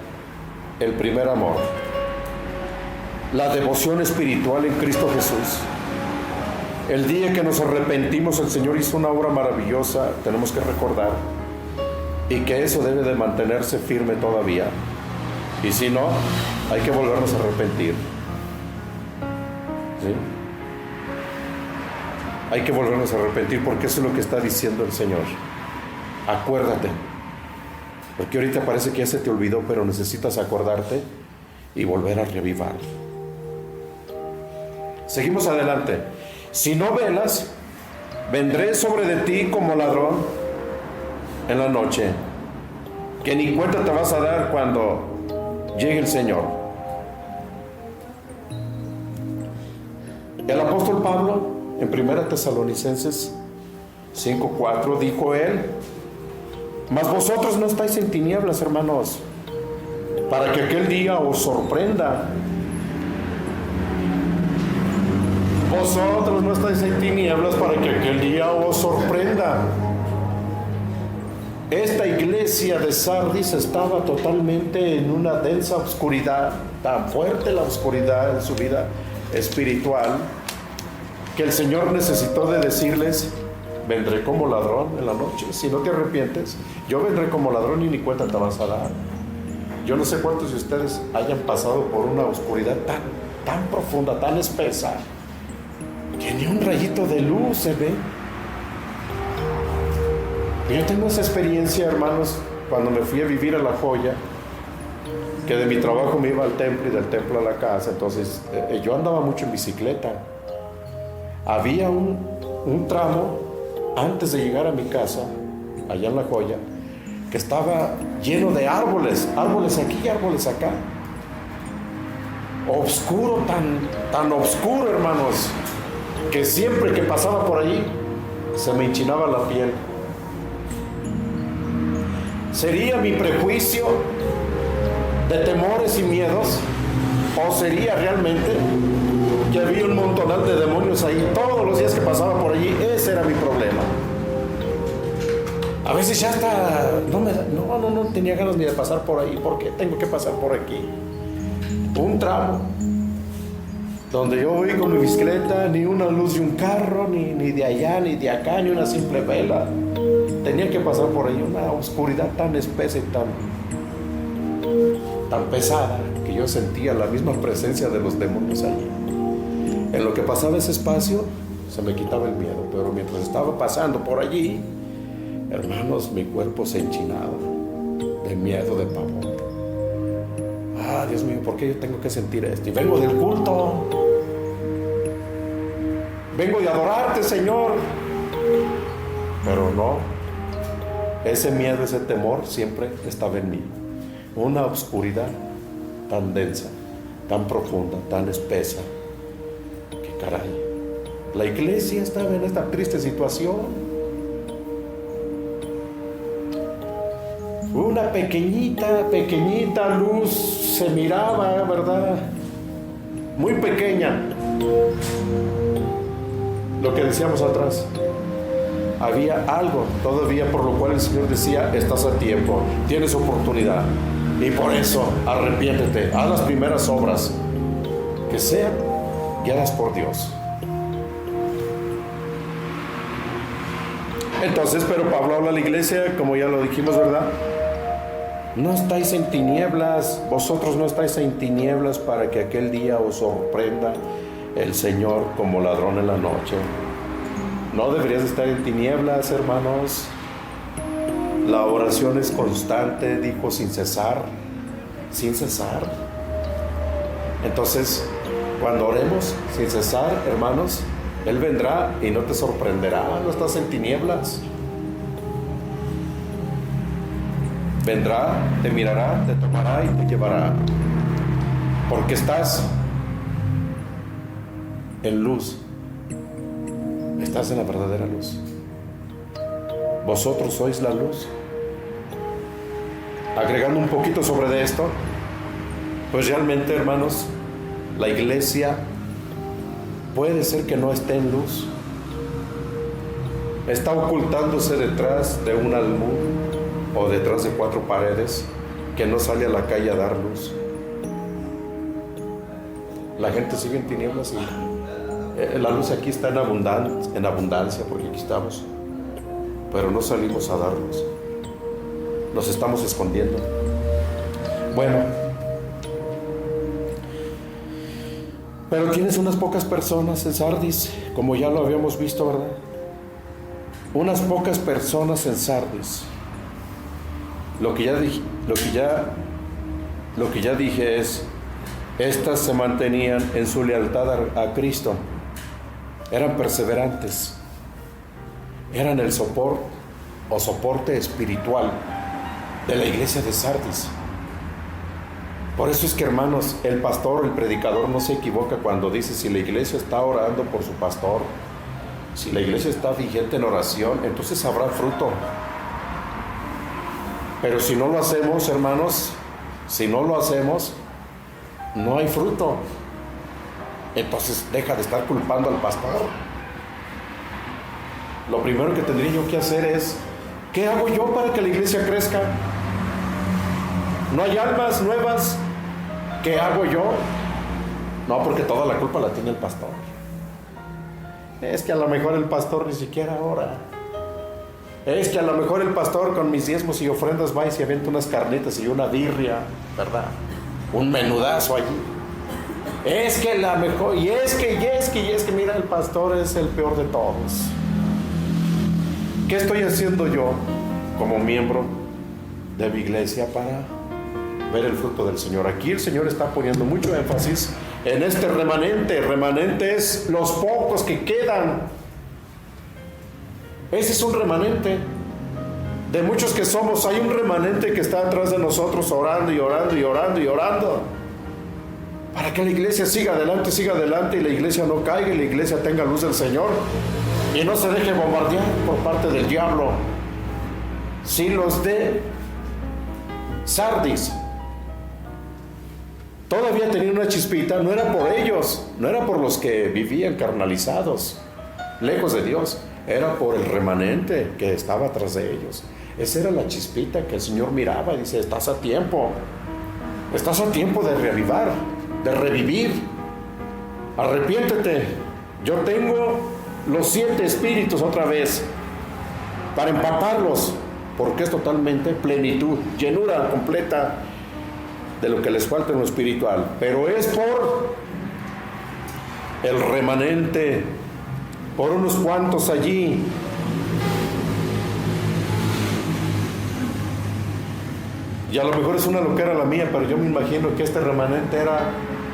el primer amor, la devoción espiritual en Cristo Jesús. El día que nos arrepentimos, el Señor hizo una obra maravillosa, tenemos que recordar, y que eso debe de mantenerse firme todavía. Y si no, hay que volvernos a arrepentir. ¿Sí? Hay que volvernos a arrepentir, porque eso es lo que está diciendo el Señor. Acuérdate, porque ahorita parece que ya se te olvidó, pero necesitas acordarte y volver a reavivar. Seguimos adelante. Si no velas, vendré sobre de ti como ladrón en la noche, que ni cuenta te vas a dar cuando llegue el Señor. El apóstol Pablo, en 1 Tesalonicenses 5:4, dijo él: mas vosotros no estáis en tinieblas, hermanos, para que aquel día os sorprenda. Vosotros no estáis en tinieblas para que aquel día os sorprenda. Esta iglesia de Sardis estaba totalmente en una densa oscuridad, tan fuerte la oscuridad en su vida espiritual, que el Señor necesitó de decirles: vendré como ladrón en la noche, si no te arrepientes, yo vendré como ladrón y ni cuenta te vas a dar. Yo no sé cuántos de ustedes hayan pasado por una oscuridad tan profunda, tan espesa, que ni un rayito de luz se ve. Yo tengo esa experiencia, hermanos, cuando me fui a vivir a La Joya, que de mi trabajo me iba al templo y del templo a la casa. Entonces yo andaba mucho en bicicleta. Había un tramo antes de llegar a mi casa, allá en La Joya, que estaba lleno de árboles aquí y árboles acá. Oscuro, tan oscuro, hermanos, que siempre que pasaba por allí se me enchinaba la piel. ¿Sería mi prejuicio de temores y miedos? ¿O sería realmente que había un montonal de demonios ahí todos los días que pasaba por allí? Ese era mi problema. A veces ya hasta no tenía ganas ni de pasar por ahí. ¿Por qué tengo que pasar por aquí? Un tramo donde yo voy con mi bicicleta, ni una luz de un carro, ni de allá, ni de acá, ni una simple vela. Tenía que pasar por ahí, una oscuridad tan espesa y tan pesada, que yo sentía la misma presencia de los demonios allí. En lo que pasaba ese espacio, se me quitaba el miedo, pero mientras estaba pasando por allí, hermanos, mi cuerpo se enchinaba de miedo, de pavor. Ah, Dios mío, ¿por qué yo tengo que sentir esto? Y vengo del culto, vengo de adorarte, Señor, pero no, ese miedo, ese temor siempre estaba en mí. Una oscuridad tan densa, tan profunda, tan espesa, que caray, la iglesia estaba en esta triste situación. Una pequeñita luz se miraba, ¿verdad? Muy pequeña. Lo que decíamos atrás. Había algo todavía por lo cual el Señor decía: estás a tiempo, tienes oportunidad. Y por eso, arrepiéntete, haz las primeras obras que sean guiadas por Dios. Entonces, pero Pablo habla a la iglesia, como ya lo dijimos, ¿verdad? No estáis en tinieblas, vosotros no estáis en tinieblas para que aquel día os sorprenda el Señor como ladrón en la noche. No deberías estar en tinieblas, hermanos. La oración es constante, dijo, sin cesar. Entonces, cuando oremos sin cesar, hermanos, Él vendrá y no te sorprenderá. No estás en tinieblas. Vendrá, te mirará, te tomará y te llevará. Porque estás en luz. Estás en la verdadera luz. Vosotros sois la luz. agregando un poquito sobre de esto, pues realmente, hermanos, la iglesia puede ser que no esté en luz. Está ocultándose detrás de un almud o detrás de 4 paredes que no sale a la calle a dar luz. La gente sigue en tinieblas y la luz aquí está en abundancia, porque aquí estamos, pero no salimos a dar luz. Nos estamos escondiendo. Bueno, pero tienes unas pocas personas en Sardis, como ya lo habíamos visto, ¿verdad? Unas pocas personas en Sardis. Lo que ya dije es, estas se mantenían en su lealtad a Cristo, eran perseverantes, eran el soporte espiritual de la iglesia de Sardis. Por eso es que, hermanos, el pastor, el predicador no se equivoca cuando dice, si la iglesia está orando por su pastor, si la iglesia está vigente en oración, entonces habrá fruto. Pero si no lo hacemos, hermanos, no hay fruto. Entonces deja de estar culpando al pastor. Lo primero que tendría yo que hacer es, ¿qué hago yo para que la iglesia crezca? ¿No hay almas nuevas? ¿Qué hago yo? No, porque toda la culpa la tiene el pastor. Es que a lo mejor el pastor ni siquiera ora. Es que a lo mejor el pastor con mis diezmos y ofrendas va y se avienta unas carnitas y una birria, ¿verdad? Un menudazo allí. Es que la mejor, y es que, mira, el pastor es el peor de todos. ¿Qué estoy haciendo yo como miembro de mi iglesia para ver el fruto del Señor? Aquí el Señor está poniendo mucho énfasis en este remanente. Remanente es los pocos que quedan. Ese es un remanente. De muchos que somos, hay un remanente que está atrás de nosotros orando y orando y orando y orando para que la iglesia siga adelante y la iglesia no caiga y la iglesia tenga luz del Señor y no se deje bombardear por parte del diablo. Si los de Sardis todavía tenían una chispita, no era por ellos, no era por los que vivían carnalizados, lejos de Dios, era por el remanente que estaba atrás de ellos. Esa era la chispita que el Señor miraba y dice, estás a tiempo de reavivar, de revivir, arrepiéntete. Yo tengo los 7 espíritus otra vez para empaparlos, porque es totalmente plenitud, llenura completa de lo que les falta en lo espiritual, pero es por el remanente, por unos cuantos allí. Y a lo mejor es una loquera la mía, pero yo me imagino que este remanente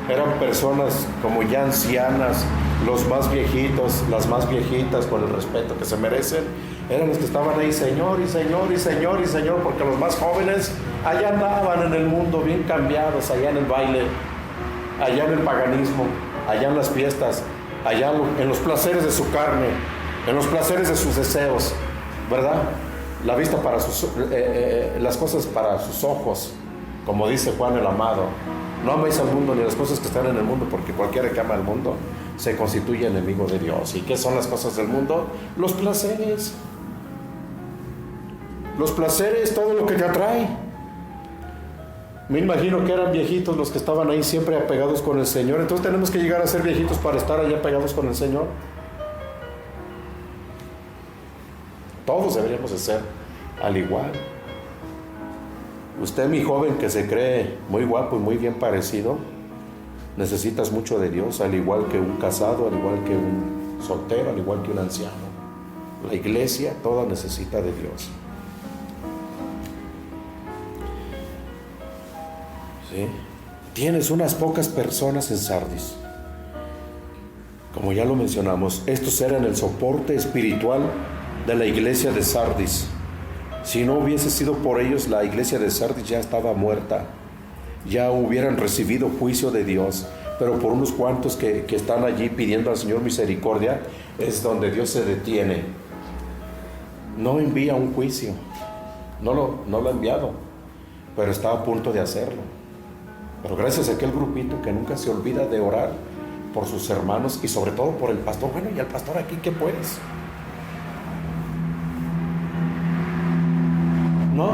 eran personas como ya ancianas, los más viejitos, las más viejitas, con el respeto que se merecen, eran los que estaban ahí, Señor, y Señor, y Señor, y Señor, porque los más jóvenes allá andaban en el mundo bien cambiados, allá en el baile, allá en el paganismo, allá en las fiestas, allá en los placeres de su carne, en los placeres de sus deseos, ¿verdad? La vista para las cosas para sus ojos, como dice Juan el amado. No améis al mundo ni las cosas que están en el mundo, porque cualquiera que ama al mundo se constituye enemigo de Dios. ¿Y qué son las cosas del mundo? Los placeres. Los placeres, todo lo que te atrae. Me imagino que eran viejitos los que estaban ahí siempre apegados con el Señor. Entonces tenemos que llegar a ser viejitos para estar allá apegados con el Señor. Todos deberíamos de ser al igual. Usted, mi joven, que se cree muy guapo y muy bien parecido, necesitas mucho de Dios, al igual que un casado, al igual que un soltero, al igual que un anciano. La iglesia toda necesita de Dios. ¿Sí? Tienes unas pocas personas en Sardis. Como ya lo mencionamos, estos eran el soporte espiritual de la iglesia de Sardis. Si no hubiese sido por ellos, la iglesia de Sardis ya estaba muerta, ya hubieran recibido juicio de Dios. Pero por unos cuantos que están allí pidiendo al Señor misericordia, es donde Dios se detiene. No envía un juicio, no lo ha enviado. pero estaba a punto de hacerlo. Pero gracias a aquel grupito que nunca se olvida de orar por sus hermanos y sobre todo por el pastor. Bueno, ¿y el pastor aquí qué puedes? ¿No?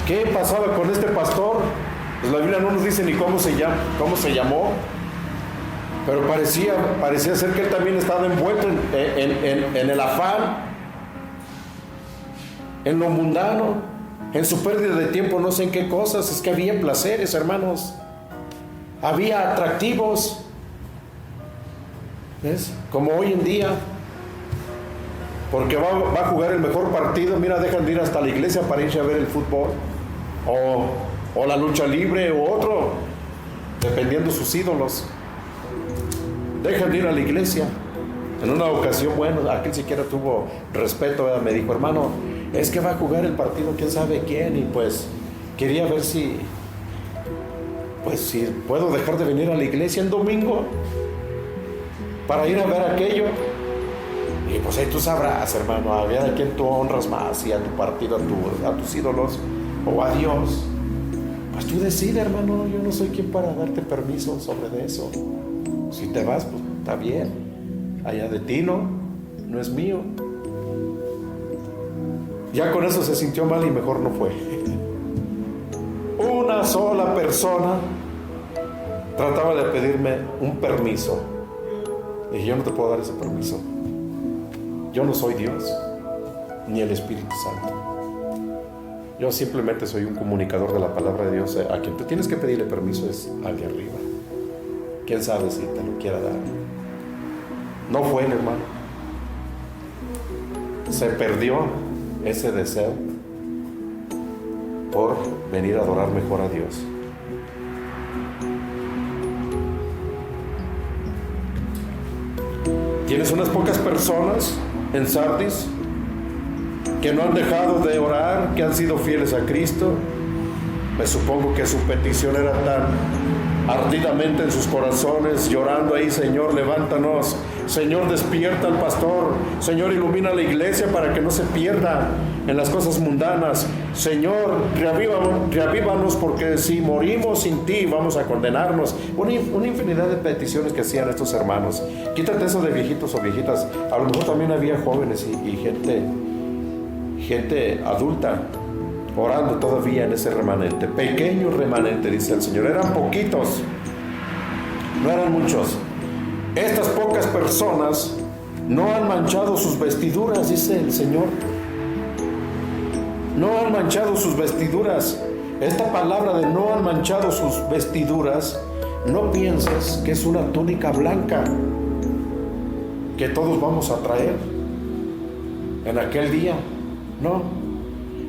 ¿Qué pasaba con este pastor? Pues la Biblia no nos dice ni cómo se llamó, pero parecía ser que él también estaba envuelto en el afán, en lo mundano, en su pérdida de tiempo, no sé en qué cosas. Es que había placeres, hermanos, había atractivos, ¿ves? Como hoy en día, porque va a jugar el mejor partido, mira, dejan de ir hasta la iglesia para irse a ver el fútbol, o la lucha libre, o otro, dependiendo sus ídolos. Dejan de ir a la iglesia. En una ocasión, bueno, aquel siquiera tuvo respeto, ¿verdad? Me dijo, hermano, es que va a jugar el partido quién sabe quién, y pues quería ver si puedo dejar de venir a la iglesia el domingo para ir a ver aquello. Y pues ahí tú sabrás, hermano, a ver a quién tú honras más, y a tu partido, a tus ídolos, o a Dios. Pues tú decides, hermano, yo no soy quien para darte permiso sobre de eso. Si te vas, pues está bien, allá de ti, no es mío. Ya con eso se sintió mal y mejor no fue. Una sola persona trataba de pedirme un permiso. Y dije, yo no te puedo dar ese permiso. Yo no soy Dios, ni el Espíritu Santo. Yo simplemente soy un comunicador de la palabra de Dios. A quien tú tienes que pedirle permiso es al de arriba. ¿Quién sabe si te lo quiera dar? No fue, hermano. Se perdió ese deseo por venir a adorar mejor a Dios. Tienes unas pocas personas en Sardis que no han dejado de orar, que han sido fieles a Cristo. Me supongo que su petición era tan ardidamente en sus corazones, llorando ahí, Señor, levántanos, Señor, despierta al pastor, Señor, ilumina la iglesia para que no se pierda en las cosas mundanas, Señor, reavívanos, porque si morimos sin ti vamos a condenarnos. Una infinidad de peticiones que hacían estos hermanos. Quítate eso de viejitos o viejitas. A lo mejor también había jóvenes y gente adulta orando todavía en ese remanente, pequeño remanente, dice el Señor. Eran poquitos, no eran muchos. Estas pocas personas no han manchado sus vestiduras, dice el Señor. No han manchado sus vestiduras. Esta palabra de no han manchado sus vestiduras, no pienses que es una túnica blanca que todos vamos a traer en aquel día. No.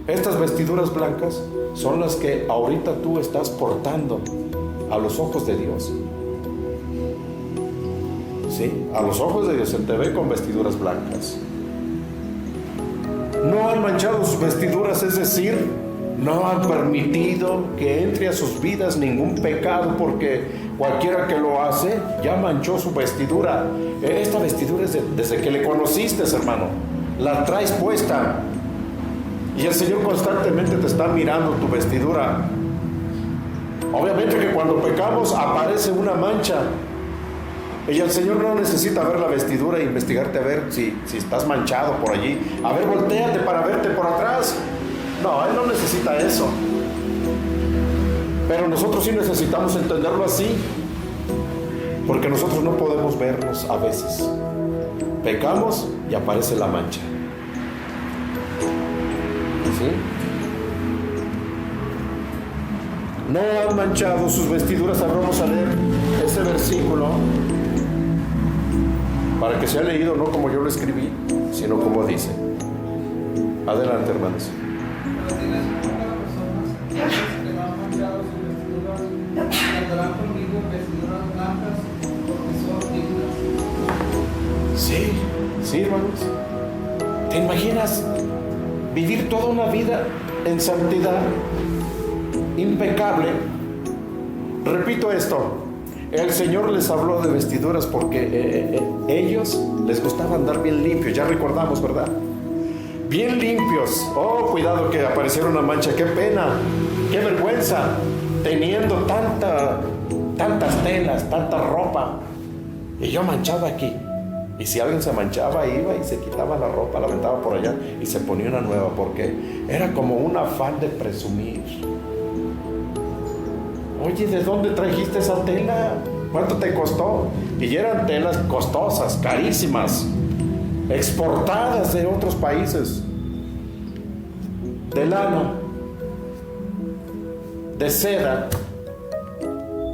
Estas vestiduras blancas son las que ahorita tú estás portando a los ojos de Dios. ¿Sí? A los ojos de Dios se te ve con vestiduras blancas. No han manchado sus vestiduras, es decir, no han permitido que entre a sus vidas ningún pecado, porque cualquiera que lo hace ya manchó su vestidura. Esta vestidura es desde que le conociste, hermano. La traes puesta. Y el Señor constantemente te está mirando tu vestidura. Obviamente que cuando pecamos aparece una mancha. Y el Señor no necesita ver la vestidura e investigarte a ver si estás manchado por allí. A ver, voltéate para verte por atrás. No, Él no necesita eso. Pero nosotros sí necesitamos entenderlo así. Porque nosotros no podemos vernos a veces. Pecamos y aparece la mancha. ¿Sí? No han manchado sus vestiduras. Ahora vamos a leer este versículo para que sea leído no como yo lo escribí, sino como dice. Adelante, hermanos. Sí, hermanos. ¿Te imaginas vivir toda una vida en santidad, impecable? Repito esto, el Señor les habló de vestiduras porque ellos les gustaba andar bien limpios, ya recordamos, ¿verdad? bien limpios. Oh, cuidado que apareciera una mancha, qué pena, qué vergüenza, teniendo tantas telas, tanta ropa, y yo manchado aquí. Y si alguien se manchaba, iba y se quitaba la ropa, la aventaba por allá y se ponía una nueva, porque era como un afán de presumir. Oye, ¿de dónde trajiste esa tela? ¿Cuánto te costó? Y eran telas costosas, carísimas, exportadas de otros países, de lana, de seda,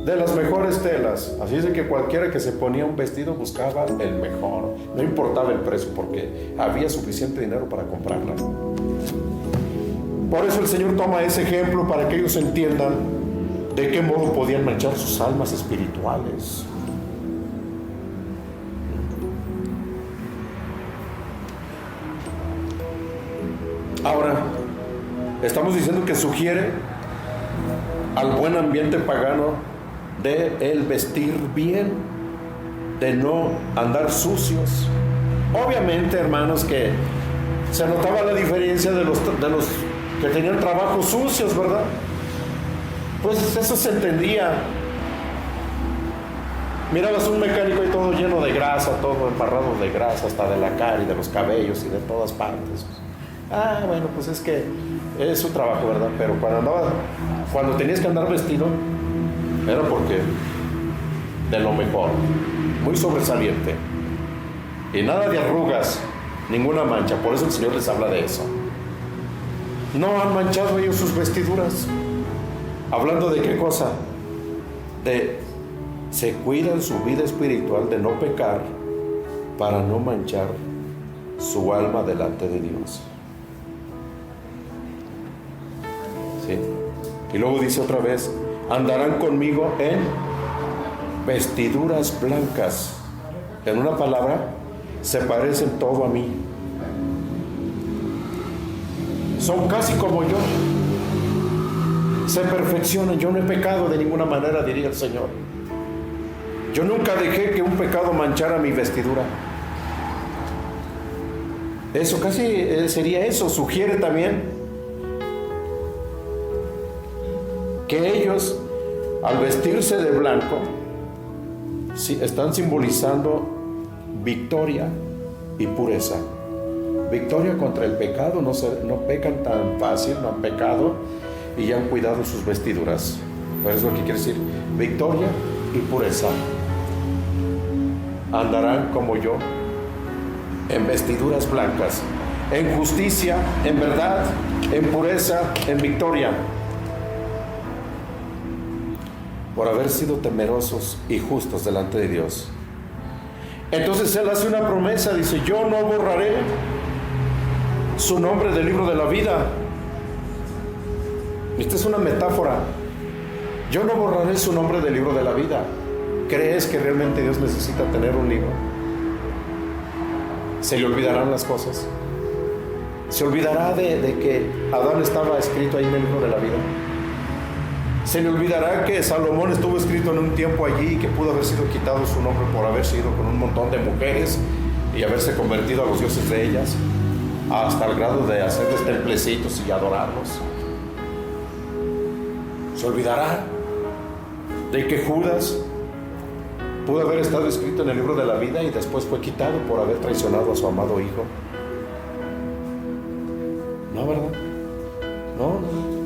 de las mejores telas. Así es de que cualquiera que se ponía un vestido buscaba el mejor, no importaba el precio, porque había suficiente dinero para comprarla. Por eso el Señor toma ese ejemplo para que ellos entiendan de qué modo podían manchar sus almas espirituales. Ahora, estamos diciendo que sugiere al buen ambiente pagano de el vestir bien, de no andar sucios. Obviamente, hermanos, que se notaba la diferencia de los que tenían trabajos sucios, ¿verdad? Pues eso se entendía. Mirabas un mecánico y todo lleno de grasa, todo embarrado de grasa, hasta de la cara y de los cabellos y de todas partes. Ah, bueno, pues es que es su trabajo, ¿verdad? Pero cuando tenías que andar vestido, era porque de lo mejor, muy sobresaliente. Y nada de arrugas, ninguna mancha. Por eso el Señor les habla de eso. No han manchado ellos sus vestiduras. ¿Hablando de qué cosa? Se cuidan su vida espiritual de no pecar para no manchar su alma delante de Dios. ¿Sí? Y luego dice otra vez, andarán conmigo en vestiduras blancas. En una palabra, se parecen todo a mí. Son casi como yo. Se perfeccionan. Yo no he pecado de ninguna manera, diría el Señor. Yo nunca dejé que un pecado manchara mi vestidura. Eso casi sería eso. Sugiere también que ellos, al vestirse de blanco, están simbolizando victoria y pureza. Victoria contra el pecado, no pecan tan fácil, no han pecado y ya han cuidado sus vestiduras. Pero es lo que quiere decir, victoria y pureza. Andarán como yo, en vestiduras blancas, en justicia, en verdad, en pureza, en victoria, por haber sido temerosos y justos delante de Dios. Entonces Él hace una promesa, dice, yo no borraré su nombre del libro de la vida. Esta es una metáfora. Yo no borraré su nombre del libro de la vida. ¿Crees que realmente Dios necesita tener un libro? ¿Se le olvidarán las cosas? ¿Se olvidará de que Adán estaba escrito ahí en el libro de la vida? ¿Se le olvidará que Salomón estuvo escrito en un tiempo allí y que pudo haber sido quitado su nombre por haberse ido con un montón de mujeres y haberse convertido a los dioses de ellas, hasta el grado de hacerles templecitos y adorarlos? ¿Se olvidará de que Judas pudo haber estado escrito en el libro de la vida y después fue quitado por haber traicionado a su amado hijo? No, ¿verdad? No.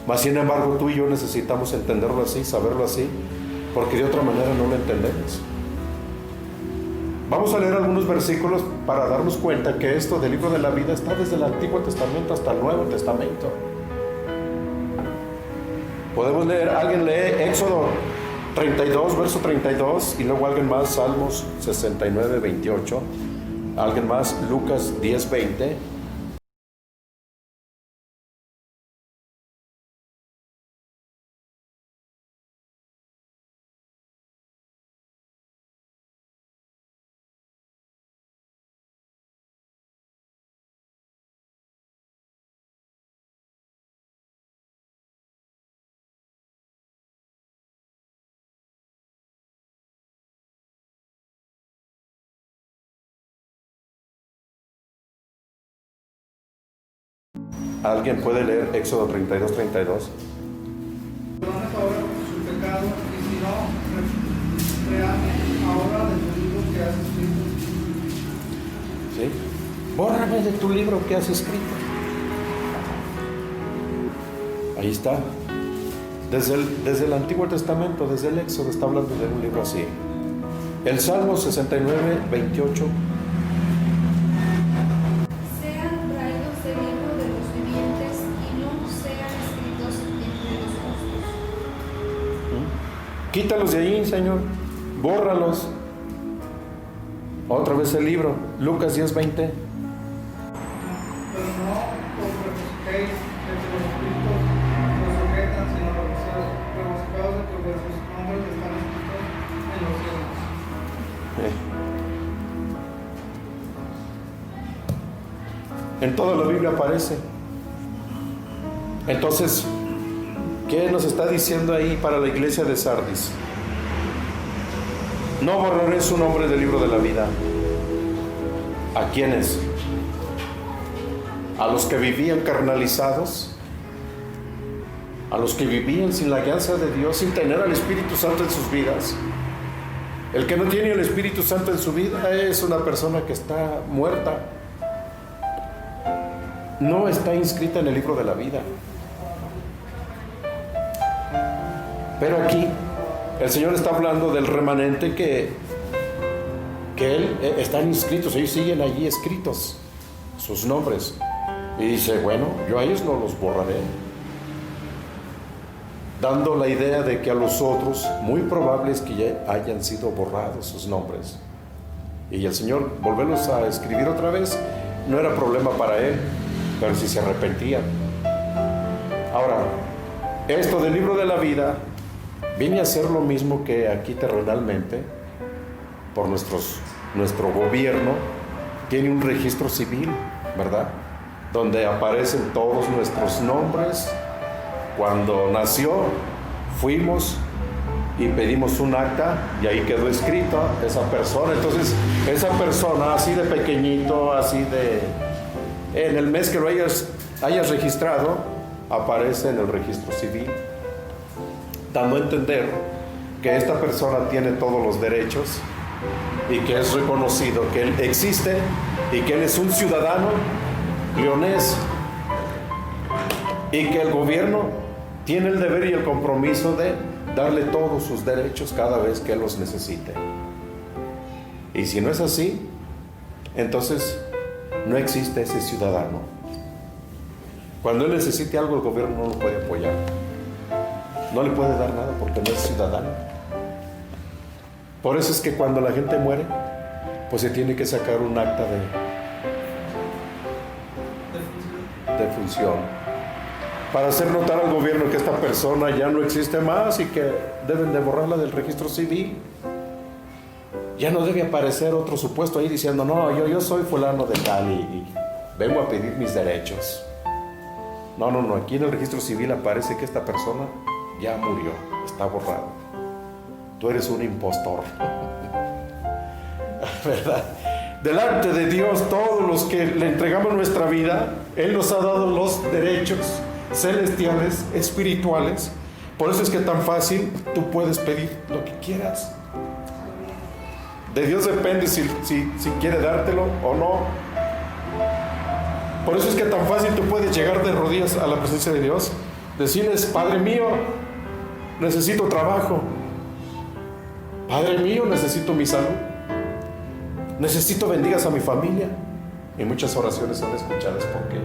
Mas sin embargo, tú y yo necesitamos entenderlo así, saberlo así, porque de otra manera no lo entendemos. Vamos a leer algunos versículos para darnos cuenta que esto del libro de la vida está desde el Antiguo Testamento hasta el Nuevo Testamento. Podemos leer, alguien lee Éxodo 32, verso 32, y luego alguien más, Salmos 69, 28, alguien más, Lucas 10, 20, ¿Alguien puede leer Éxodo 32, 32? Perdones ahora su pecado, y si no, créame ahora de tu libro que has escrito. ¿Sí? Bórrame de tu libro que has escrito. Ahí está. Desde el Antiguo Testamento, desde el Éxodo, está hablando de un libro así. El Salmo 69, 28. Sean traídos del libro de los vivientes y no sean escritos entre los justos. Quítalos de ahí, Señor. Bórralos. Otra vez el libro. Lucas 10, 20. Pero no os regocitéis de que los escritos los sujetan, sino regocijaos de que vuestros nombres están escritos en los cielos. En toda la Biblia aparece. Entonces, ¿qué nos está diciendo ahí para la iglesia de Sardis? No borraré su nombre del libro de la vida. ¿A quiénes? A los que vivían carnalizados, a los que vivían sin la guianza de Dios, sin tener al Espíritu Santo en sus vidas. El que no tiene el Espíritu Santo en su vida es una persona que está muerta. No está inscrita en el libro de la vida. Pero aquí el Señor está hablando del remanente que están inscritos, ellos siguen allí escritos sus nombres. Y dice, bueno, yo a ellos no los borraré. Dando la idea de que a los otros, muy probable es que ya hayan sido borrados sus nombres. Y el Señor, volverlos a escribir otra vez, no era problema para Él, pero si se arrepentían. Ahora, esto del libro de la vida viene a ser lo mismo que aquí terrenalmente, por nuestro gobierno, tiene un registro civil, ¿verdad? Donde aparecen todos nuestros nombres. Cuando nació, fuimos y pedimos un acta y ahí quedó escrita esa persona. Entonces, esa persona, así de pequeñito, así de... en el mes que lo hayas registrado, aparece en el registro civil, dando a entender que esta persona tiene todos los derechos y que es reconocido que él existe y que él es un ciudadano leonés y que el gobierno tiene el deber y el compromiso de darle todos sus derechos cada vez que él los necesite. Y si no es así, entonces no existe ese ciudadano. Cuando él necesite algo, el gobierno no lo puede apoyar. No le puede dar nada porque no es ciudadano. Por eso es que cuando la gente muere, pues se tiene que sacar un acta de función para hacer notar al gobierno que esta persona ya no existe más y que deben de borrarla del registro civil. Ya no debe aparecer otro supuesto ahí diciendo, no, yo soy fulano de tal y vengo a pedir mis derechos. No, aquí en el registro civil aparece que esta persona ya murió, está borrado. Tú eres un impostor. ¿Verdad? Delante de Dios, todos los que le entregamos nuestra vida, Él nos ha dado los derechos celestiales, espirituales. Por eso es que tan fácil tú puedes pedir lo que quieras. De Dios depende si quiere dártelo o no. Por eso es que tan fácil tú puedes llegar de rodillas a la presencia de Dios, decirles, Padre mío, necesito trabajo. Padre mío, necesito mi salud. Necesito bendigas a mi familia. Y muchas oraciones son escuchadas porque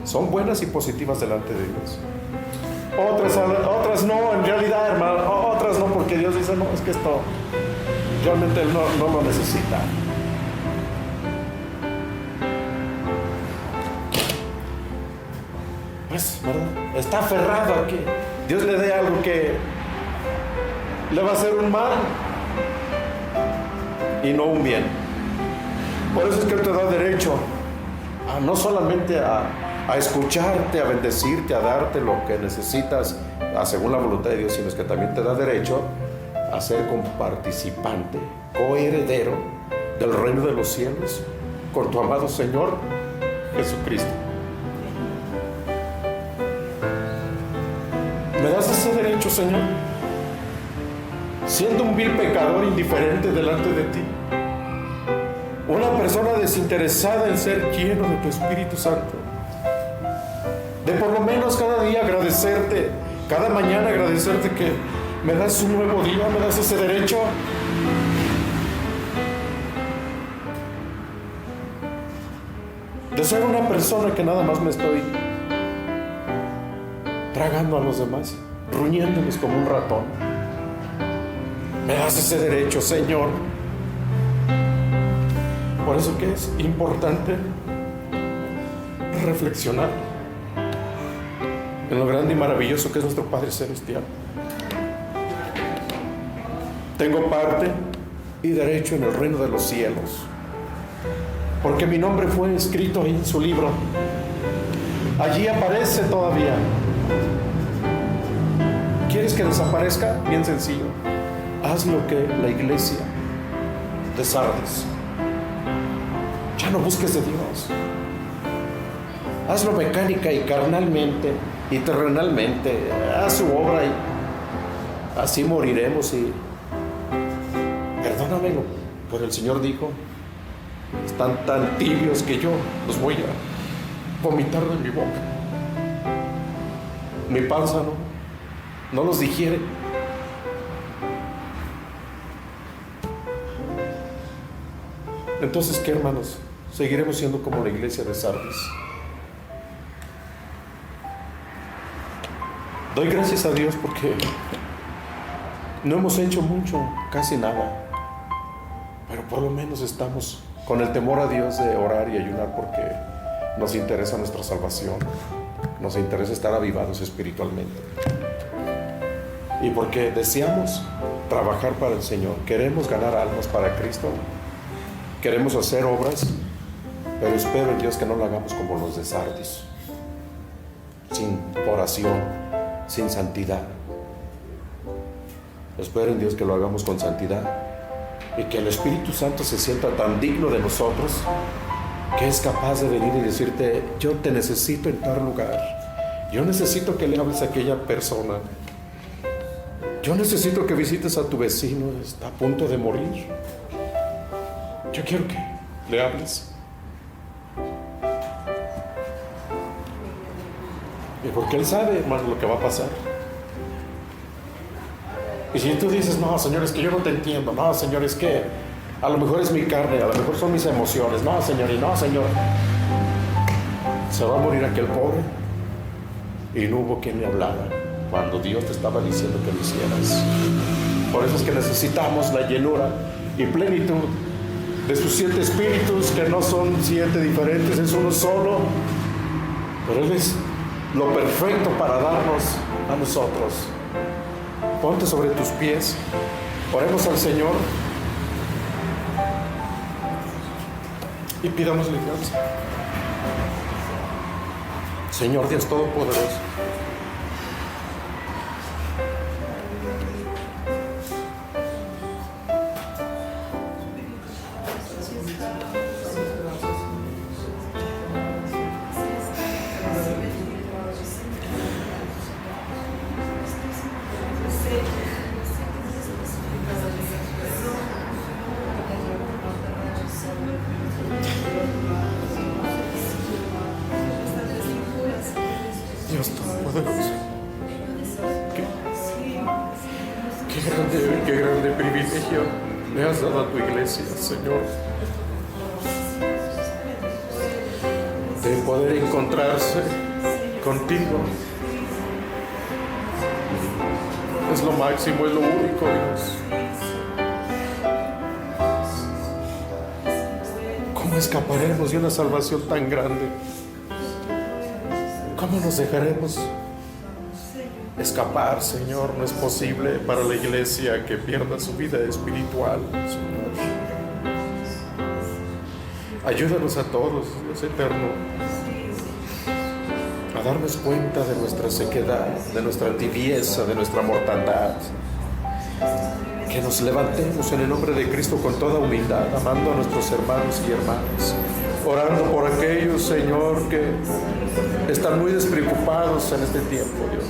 son buenas y positivas delante de Dios. Otras no, en realidad, hermano, otras no, porque Dios dice, no, es que esto realmente Él no lo necesita. Pues, ¿verdad? Está aferrado a que Dios le dé algo que le va a hacer un mal y no un bien. Por eso es que Él te da derecho a no solamente a escucharte, a bendecirte, a darte lo que necesitas según la voluntad de Dios, sino es que también te da derecho a ser comparticipante, coheredero del reino de los cielos con tu amado Señor Jesucristo. ¿Me das ese derecho, Señor? Siendo un vil pecador indiferente delante de ti, una persona desinteresada en ser lleno de tu Espíritu Santo, de por lo menos cada día agradecerte, cada mañana agradecerte que me das un nuevo día, me das ese derecho. De ser una persona que nada más me estoy tragando a los demás, ruñéndoles como un ratón. Me das ese derecho, Señor. Por eso que es importante reflexionar en lo grande y maravilloso que es nuestro Padre Celestial. Tengo parte y derecho en el reino de los cielos, porque mi nombre fue escrito ahí en su libro. Allí aparece todavía. ¿Quieres que desaparezca? Bien sencillo. Haz lo que la iglesia de Sardis. Ya no busques de Dios. Hazlo mecánica y carnalmente y terrenalmente. Haz su obra y así moriremos. Y perdóname, pero el Señor dijo: están tan tibios que yo los voy a vomitar de mi boca. Mi panza no los digiere. Entonces, ¿qué, hermanos? Seguiremos siendo como la iglesia de Sardis. Doy gracias a Dios porque no hemos hecho mucho, casi nada, pero por lo menos estamos con el temor a Dios de orar y ayunar, porque nos interesa nuestra salvación, nos interesa estar avivados espiritualmente, y porque deseamos trabajar para el Señor, queremos ganar almas para Cristo, queremos hacer obras, pero espero en Dios que no lo hagamos como los de Sardis, sin oración, sin santidad. Espero en Dios que lo hagamos con santidad y que el Espíritu Santo se sienta tan digno de nosotros que es capaz de venir y decirte: yo te necesito en tal lugar, yo necesito que le hables a aquella persona, yo necesito que visites a tu vecino, está a punto de morir, yo quiero que le hables. Y porque Él sabe, hermano, lo que va a pasar. Y si tú dices: no, Señor, es que yo no te entiendo, no, Señor, es que a lo mejor es mi carne, a lo mejor son mis emociones, no, Señor, y no, Señor, se va a morir aquel pobre. Y no hubo quien le hablara cuando Dios te estaba diciendo que lo hicieras. Por eso es que necesitamos la llenura y plenitud de sus 7 espíritus, que no son 7 diferentes, es uno solo, pero Él es lo perfecto para darnos a nosotros. Ponte sobre tus pies, oremos al Señor y pidámosle gracia. Señor Dios Todopoderoso, Dios Todopoderoso, qué grande privilegio le has dado a tu iglesia, Señor, de poder encontrarse contigo. Es lo máximo, es lo único, Dios. ¿Cómo escaparemos de una salvación tan grande? ¿Cómo nos dejaremos escapar, Señor? No es posible para la iglesia que pierda su vida espiritual, Señor. Ayúdanos a todos, Dios eterno, a darnos cuenta de nuestra sequedad, de nuestra tibieza, de nuestra mortandad. Que nos levantemos en el nombre de Cristo con toda humildad, amando a nuestros hermanos y hermanas, orando por aquellos, Señor, que están muy despreocupados en este tiempo, Dios.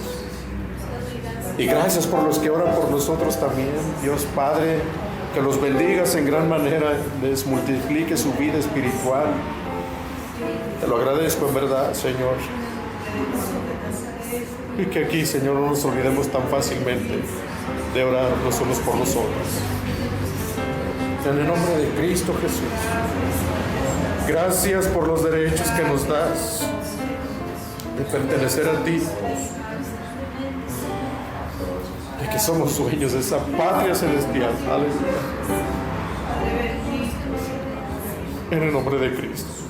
Y gracias por los que oran por nosotros también. Dios Padre, que los bendigas en gran manera, les multiplique su vida espiritual. Te lo agradezco en verdad, Señor. Y que aquí, Señor, no nos olvidemos tan fácilmente de orar los unos por los otros. En el nombre de Cristo Jesús. Gracias por los derechos que nos das de pertenecer a ti. De que somos dueños de esa patria celestial. Aleluya. En el nombre de Cristo.